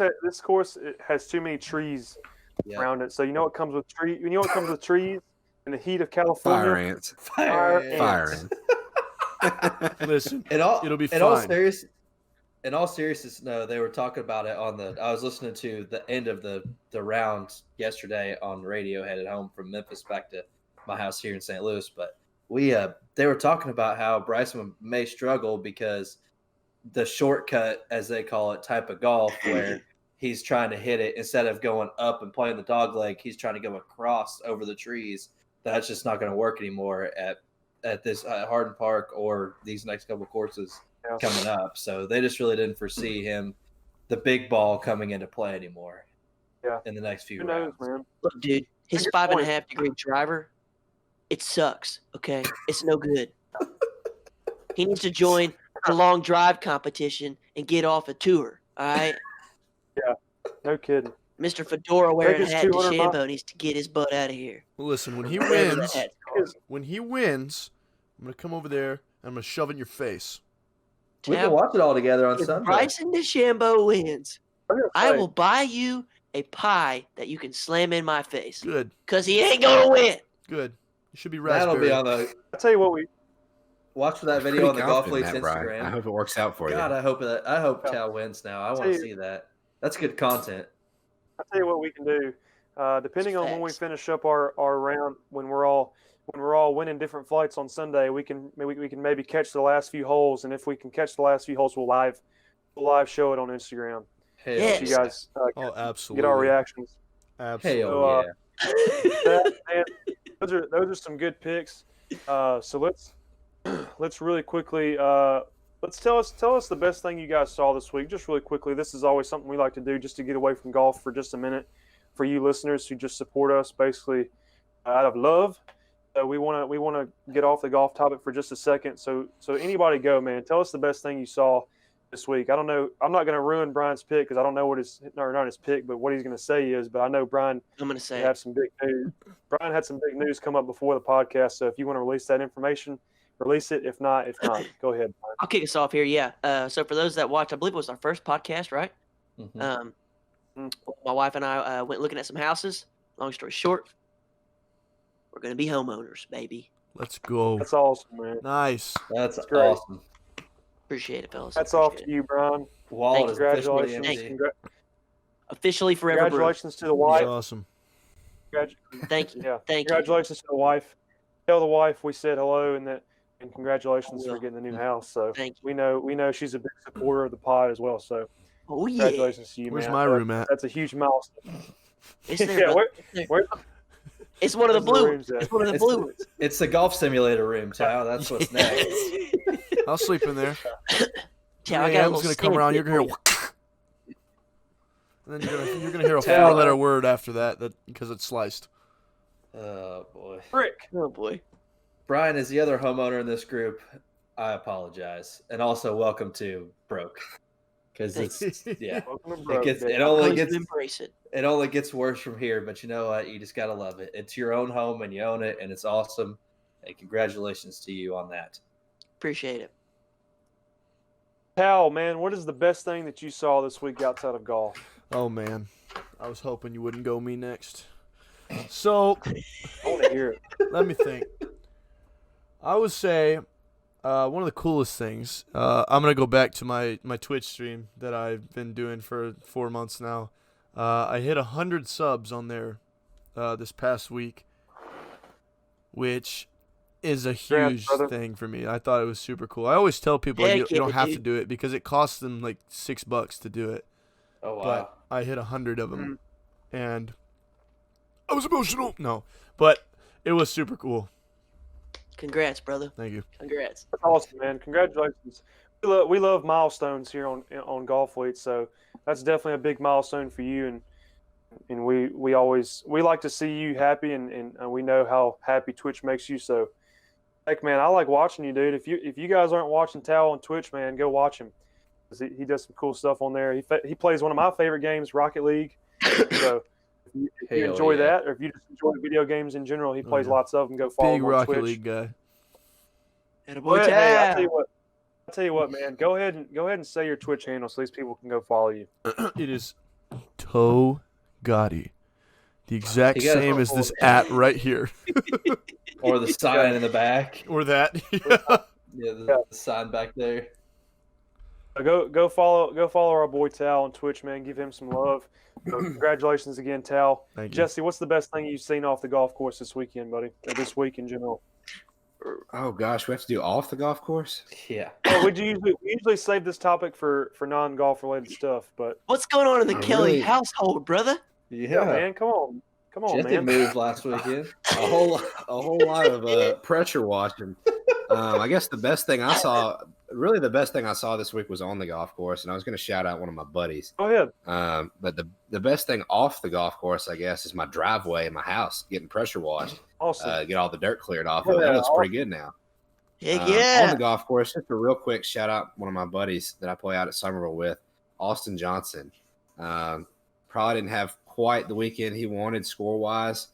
has too many trees Yeah. around it. So you know what comes with trees? You know what comes with trees in the heat of Fire California? ants. Fire ants. Fire ants. Listen, It'll be in all fine. In all seriousness, no, they were talking about it on the. I was listening to the end of the round yesterday on the radio, headed home from Memphis back to my house here in St. Louis. But they were talking about how Bryson may struggle because the shortcut, as they call it, type of golf where he's trying to hit it instead of going up and playing the dog leg, he's trying to go across over the trees. That's just not going to work anymore at this Hardin Park or these next couple of courses coming up. So they just really didn't foresee him, the big ball, coming into play anymore. Yeah. In the next few Who knows, rounds. man? Look, dude, his Good 5.5 degree driver, it sucks. Okay, it's no good. He needs to join a long drive competition and get off a tour. All right. No kidding. Mr. Fedora wearing a Vegas hat 200 mi- DeChambeau needs to get his butt out of here. Listen, when he Wherever that wins, hat's from. I'm gonna come over there and I'm gonna shove it in your face. We can Tab, watch it all together on if Sunday. Bryson DeChambeau wins, I'm gonna I say, will buy you a pie that you can slam in my face. Good, Because he ain't going to win. good. It should be That'll raspberry. be on the I'll tell you what we. watch for that Pretty video on the confident Golfletes in that, Bryan. Instagram. I hope it works out for God, you. I hope Yeah. Tal wins now. I I'll want tell to you- see that. That's good content. I'll tell you what we can do. Depending on when we Facts. finish up our round, when we're all winning different flights on Sunday, we can maybe catch the last few holes, and if we can catch the last few holes, we'll live show it on Instagram. Hell Yeah. So you guys Oh, absolutely. get our reactions. Absolutely. Hell So, yeah. Man, those are some good picks. So let's really quickly tell us the best thing you guys saw this week. Just really quickly. This is always something we like to do just to get away from golf for just a minute. For you listeners who just support us basically out of love, we want to get off the golf topic for just a second. So anybody go, man. Tell us the best thing you saw this week. I don't know. I'm not going to ruin Brian's pick because I don't know what not his pick, but what he's going to say is. But I know Brian I'm going to say have some big news. Brian had some big news come up before the podcast. So if you want to release that information, release it. If not, go ahead, Brian. I'll kick us off here. Yeah. So for those that watched, I believe it was our first podcast, right? Mhm. My wife and I went looking at some houses. Long story short, we're going to be homeowners, baby. Let's go. That's awesome, man. Nice. That's great. awesome. Appreciate it, fellas. That's off Appreciate to you, Brian. Wallet is officially Congratulations. empty. it. Officially forever brew. Congratulations to the That's wife. awesome. Thank you. Yeah. Thank you. Congratulations to the wife. Tell the wife we said hello and congratulations I for will. getting the new house. So Thank you. we know she's a big supporter of the pod as well. So Oh, yeah. congratulations to you, Where's man. my room at? That's a huge milestone. It's there, Yeah, brother. where- It's there. Where's It's one of the where's the blue rooms ones. at? It's one of the It's- blue ones. It's the golf simulator room, Tal. That's what's next. I'll sleep in there. Yeah, I 3 got a a.m.'s little gonna come sand around. pit You're gonna for hear, and then you're gonna hear a Tell- 4-letter word after that because it's sliced. Oh boy. Frick. you. Oh boy. Brian is the other homeowner in this group. I apologize, and also welcome to Broke, because it's yeah, Welcome to Broke, gets- Dave. it only Please gets embrace it. it only gets worse from here. But you know what? You just gotta love it. It's your own home, and you own it, and it's awesome. And congratulations to you on that. Appreciate it. Tal, man, what is the best thing that you saw this week outside of golf? Oh man, I was hoping you wouldn't go me next. So I want to hear it. let me think. I would say one of the coolest things. I'm gonna go back to my Twitch stream that I've been doing for 4 months now. I hit 100 subs on there this past week, which is a Congrats, huge brother. thing for me. I thought it was super cool. I always tell people like, Heck you don't yeah, have to dude. do it because it costs them like $6 to do it. Oh wow. But I hit 100 of them, and I was emotional. No, but it was super cool. Congrats, brother. Thank you. Congrats. That's awesome, man. Congratulations. We love milestones here on Golfletes, so that's definitely a big milestone for you, and we like to see you happy, and we know how happy Twitch makes you. So, heck, man, I like watching you, dude. If you guys aren't watching Tal on Twitch, man, go watch him. 'Cause he does some cool stuff on there. He plays one of my favorite games, Rocket League. So if you Hell enjoy yeah. that, or if you just enjoy video games in general, he plays yeah. lots of them. Go follow Big him on Rocket Twitch. League guy. Attaboy, Well, hey, Tal. I'll tell you what, man. Go ahead and say your Twitch handle so these people can go follow you. It is Toe Gotti. The exact You gotta- same as this at right here. Or the sign in the back. Or that. Yeah, the sign back there. Go follow our boy Tal on Twitch, man. Give him some love. So congratulations again, Tal. Thank you. Jesse, what's the best thing you've seen off the golf course this weekend, buddy? Or this week in general? Oh gosh, we have to do off the golf course. Yeah. Well, we usually save this topic for non-golf related stuff, but What's going on in the I Kelly really- household, brother? yeah, man, come on, Jesse man. moved last weekend. A whole lot of pressure washing. I guess the best thing I saw this week was on the golf course, and I was going to shout out one of my buddies. Go ahead. But the best thing off the golf course, I guess, is my driveway in my house getting pressure washed. Awesome. Get all the dirt cleared off. Of it. That looks pretty good now. Heck On yeah. the golf course, just a real quick shout out one of my buddies that I play out at Somerville with, Austin Johnson. Probably didn't have quite the weekend he wanted score-wise,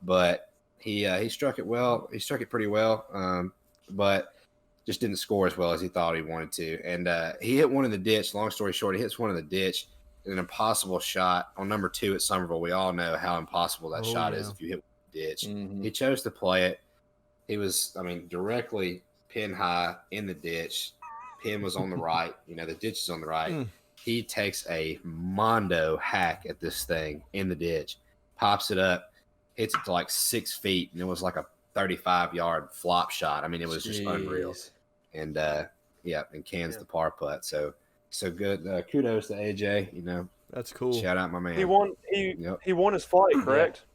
but he struck it well. He struck it pretty well, but just didn't score as well as he thought he wanted to. And he hit one in the ditch. Long story short, he hits one in the ditch. An impossible shot on number 2 at Somerville. We all know how impossible that shot is if you hit the ditch. Mm-hmm. He chose to play it. He was, directly pin high in the ditch. Pin was on the right. The ditch is on the right. He takes a mondo hack at this thing in the ditch, pops it up, hits it to like 6 feet, and it was like a 35-yard flop shot. It was just unreal. And, and cans the par putt. So good. Kudos to AJ. That's cool. Shout out my man. He won. He won his flight, correct?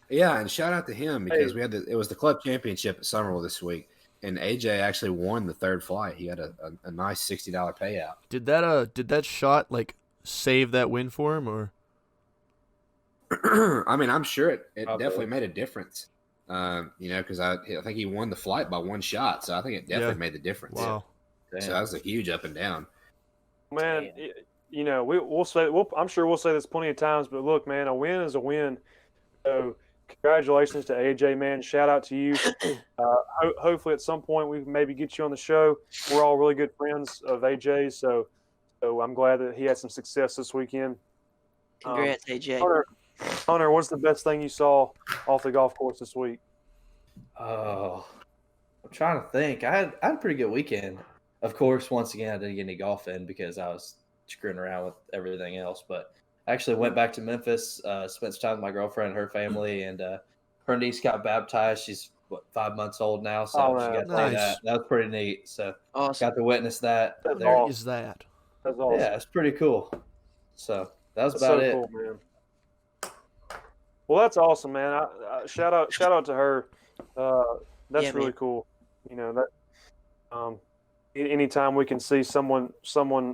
Yeah, and shout out to him because it was the club championship at Somerville this week, and AJ actually won the 3rd flight. He had a nice $60 payout. Did that shot save that win for him, or? I'm sure it definitely made a difference. Because I think he won the flight by 1 shot, so I think it definitely made the difference. Wow. So that was a huge up and down. Man, I'm sure we'll say this plenty of times, but look, man, a win is a win. So congratulations to AJ, man. Shout out to you. Hopefully at some point we can maybe get you on the show. We're all really good friends of AJ, so I'm glad that he had some success this weekend. Congrats, AJ. Hunter, what's the best thing you saw off the golf course this week? Oh, I'm trying to think. I had a pretty good weekend. Of course, once again, I didn't get any golf in because I was screwing around with everything else. But I actually went back to Memphis, spent some time with my girlfriend and her family, and her niece got baptized. She's 5 months old now, so she got to play that. That was pretty neat. So awesome. Got to witness that. That's there. awesome. Is that? That's awesome. Yeah, it's pretty cool. So that was That's about so it. cool, man. Well, that's awesome, man. Shout out to her. That's really cool. Anytime we can see someone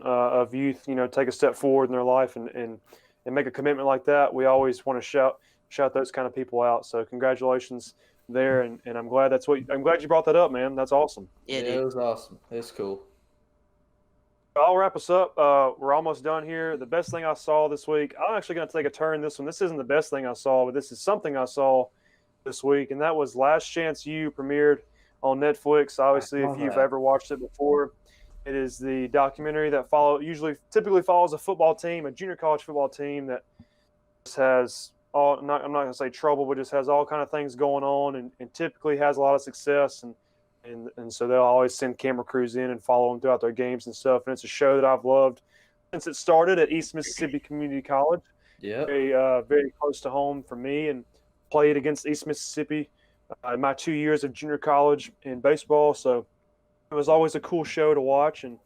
of youth, take a step forward in their life and make a commitment like that, we always want to shout those kind of people out. So congratulations there, and I'm glad I'm glad you brought that up, man. That's awesome. Yeah, It was awesome. It's cool. I'll wrap us up. We're almost done here. The best thing I saw this week, I'm actually going to take a turn this one. This isn't the best thing I saw, but this is something I saw this week, and that was Last Chance U premiered on Netflix. Obviously, if you've ever watched it before, it is the documentary that typically follows a football team, a junior college football team that just has I'm not going to say trouble, but just has all kind of things going on and typically has a lot of success. And so they'll always send camera crews in and follow them throughout their games and stuff. And it's a show that I've loved since it started at East Mississippi Community College. Yeah. Very close to home for me, and played against East Mississippi in my 2 years of junior college in baseball. So it was always a cool show to watch. And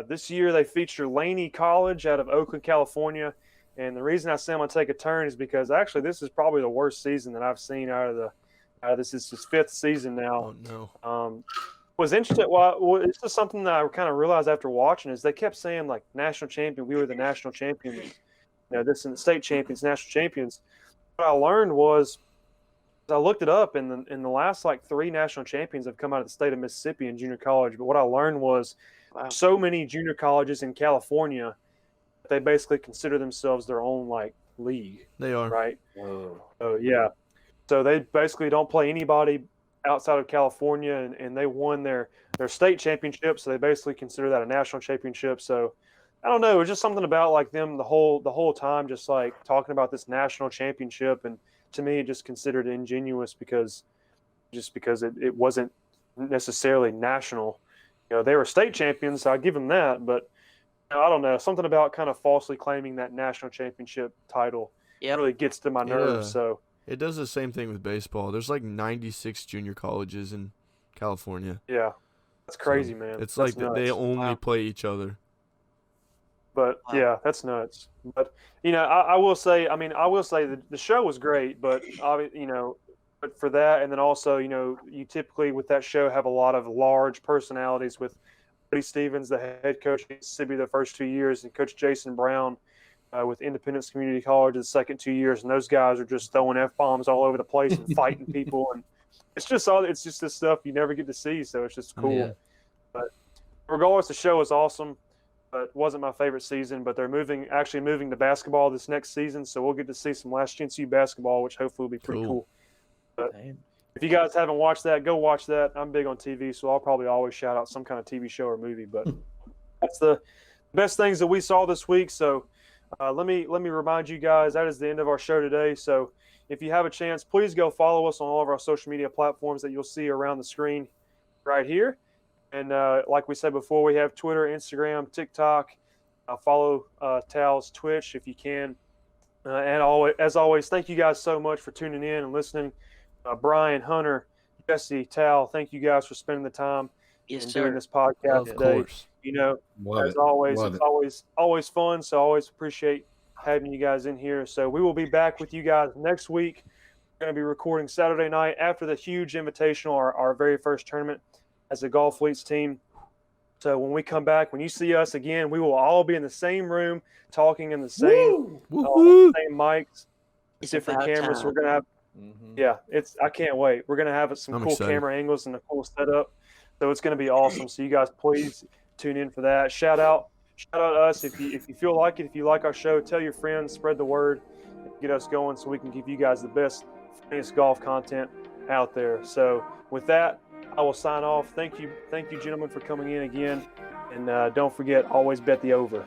this year they feature Laney College out of Oakland, California. And the reason I say I'm going to take a turn is because actually this is probably the worst season that I've seen out of this is his 5th season now. Oh no. Was interested. Well, it's just something that I kind of realized after watching is they kept saying like national champion. We were the national champions. This and the state champions, national champions. What I learned was, I looked it up, and in the last 3 national champions have come out of the state of Mississippi in junior college. But what I learned was, so many junior colleges in California, they basically consider themselves their own league. They are. Right. Whoa. Oh yeah. So they basically don't play anybody outside of California, and they won their state championship. So they basically consider that a national championship. So I don't know. It was just something about them the whole time, just talking about this national championship. And to me, it just considered ingenuous because it wasn't necessarily national. They were state champions, so I give them that. But I don't know, something about kind of falsely claiming that national championship title really gets to my nerves. So. It does the same thing with baseball. There's 96 junior colleges in California. Yeah, that's crazy, man. It's that's they only play each other. But yeah, that's nuts. But I will say the show was great, but but for that, and then also you typically with that show have a lot of large personalities with Buddy Stevens, the head coach at Mississippi the first 2 years, and Coach Jason Brown. With Independence Community College the second 2 years, and those guys are just throwing F-bombs all over the place and fighting people, and it's just this stuff you never get to see, so it's just cool. Yeah. But regardless, the show is awesome. but wasn't my favorite season. But they're actually moving to basketball this next season, so we'll get to see some Last Chance U basketball, which hopefully will be pretty cool. But if you guys haven't watched that, go watch that. I'm big on TV, so I'll probably always shout out some kind of TV show or movie. But that's the best things that we saw this week. So let me remind you guys, that is the end of our show today. So if you have a chance, please go follow us on all of our social media platforms that you'll see around the screen right here. And like we said before, we have Twitter, Instagram, TikTok. Follow Tal's Twitch if you can. And as always, thank you guys so much for tuning in and listening. Bryan, Hunter, Jesse, Tal, thank you guys for spending the time doing this podcast today. Course. You know, Love always, Love it's always fun. So I always appreciate having you guys in here. So we will be back with you guys next week. We're going to be recording Saturday night after the huge invitational, our very first tournament as a Golfletes team. So when we come back, when you see us again, we will all be in the same room, talking in the same same mics, different cameras. So we're going to have, I can't wait. We're going to have some cool camera angles and a cool setup. So it's going to be awesome. So you guys, please tune in for that. Shout out us if you feel like it. If you like our show, tell your friends, spread the word, get us going so we can give you guys the best, funniest golf content out there. So with that, I will sign off. Thank you, gentlemen, for coming in again. And don't forget, always bet the over.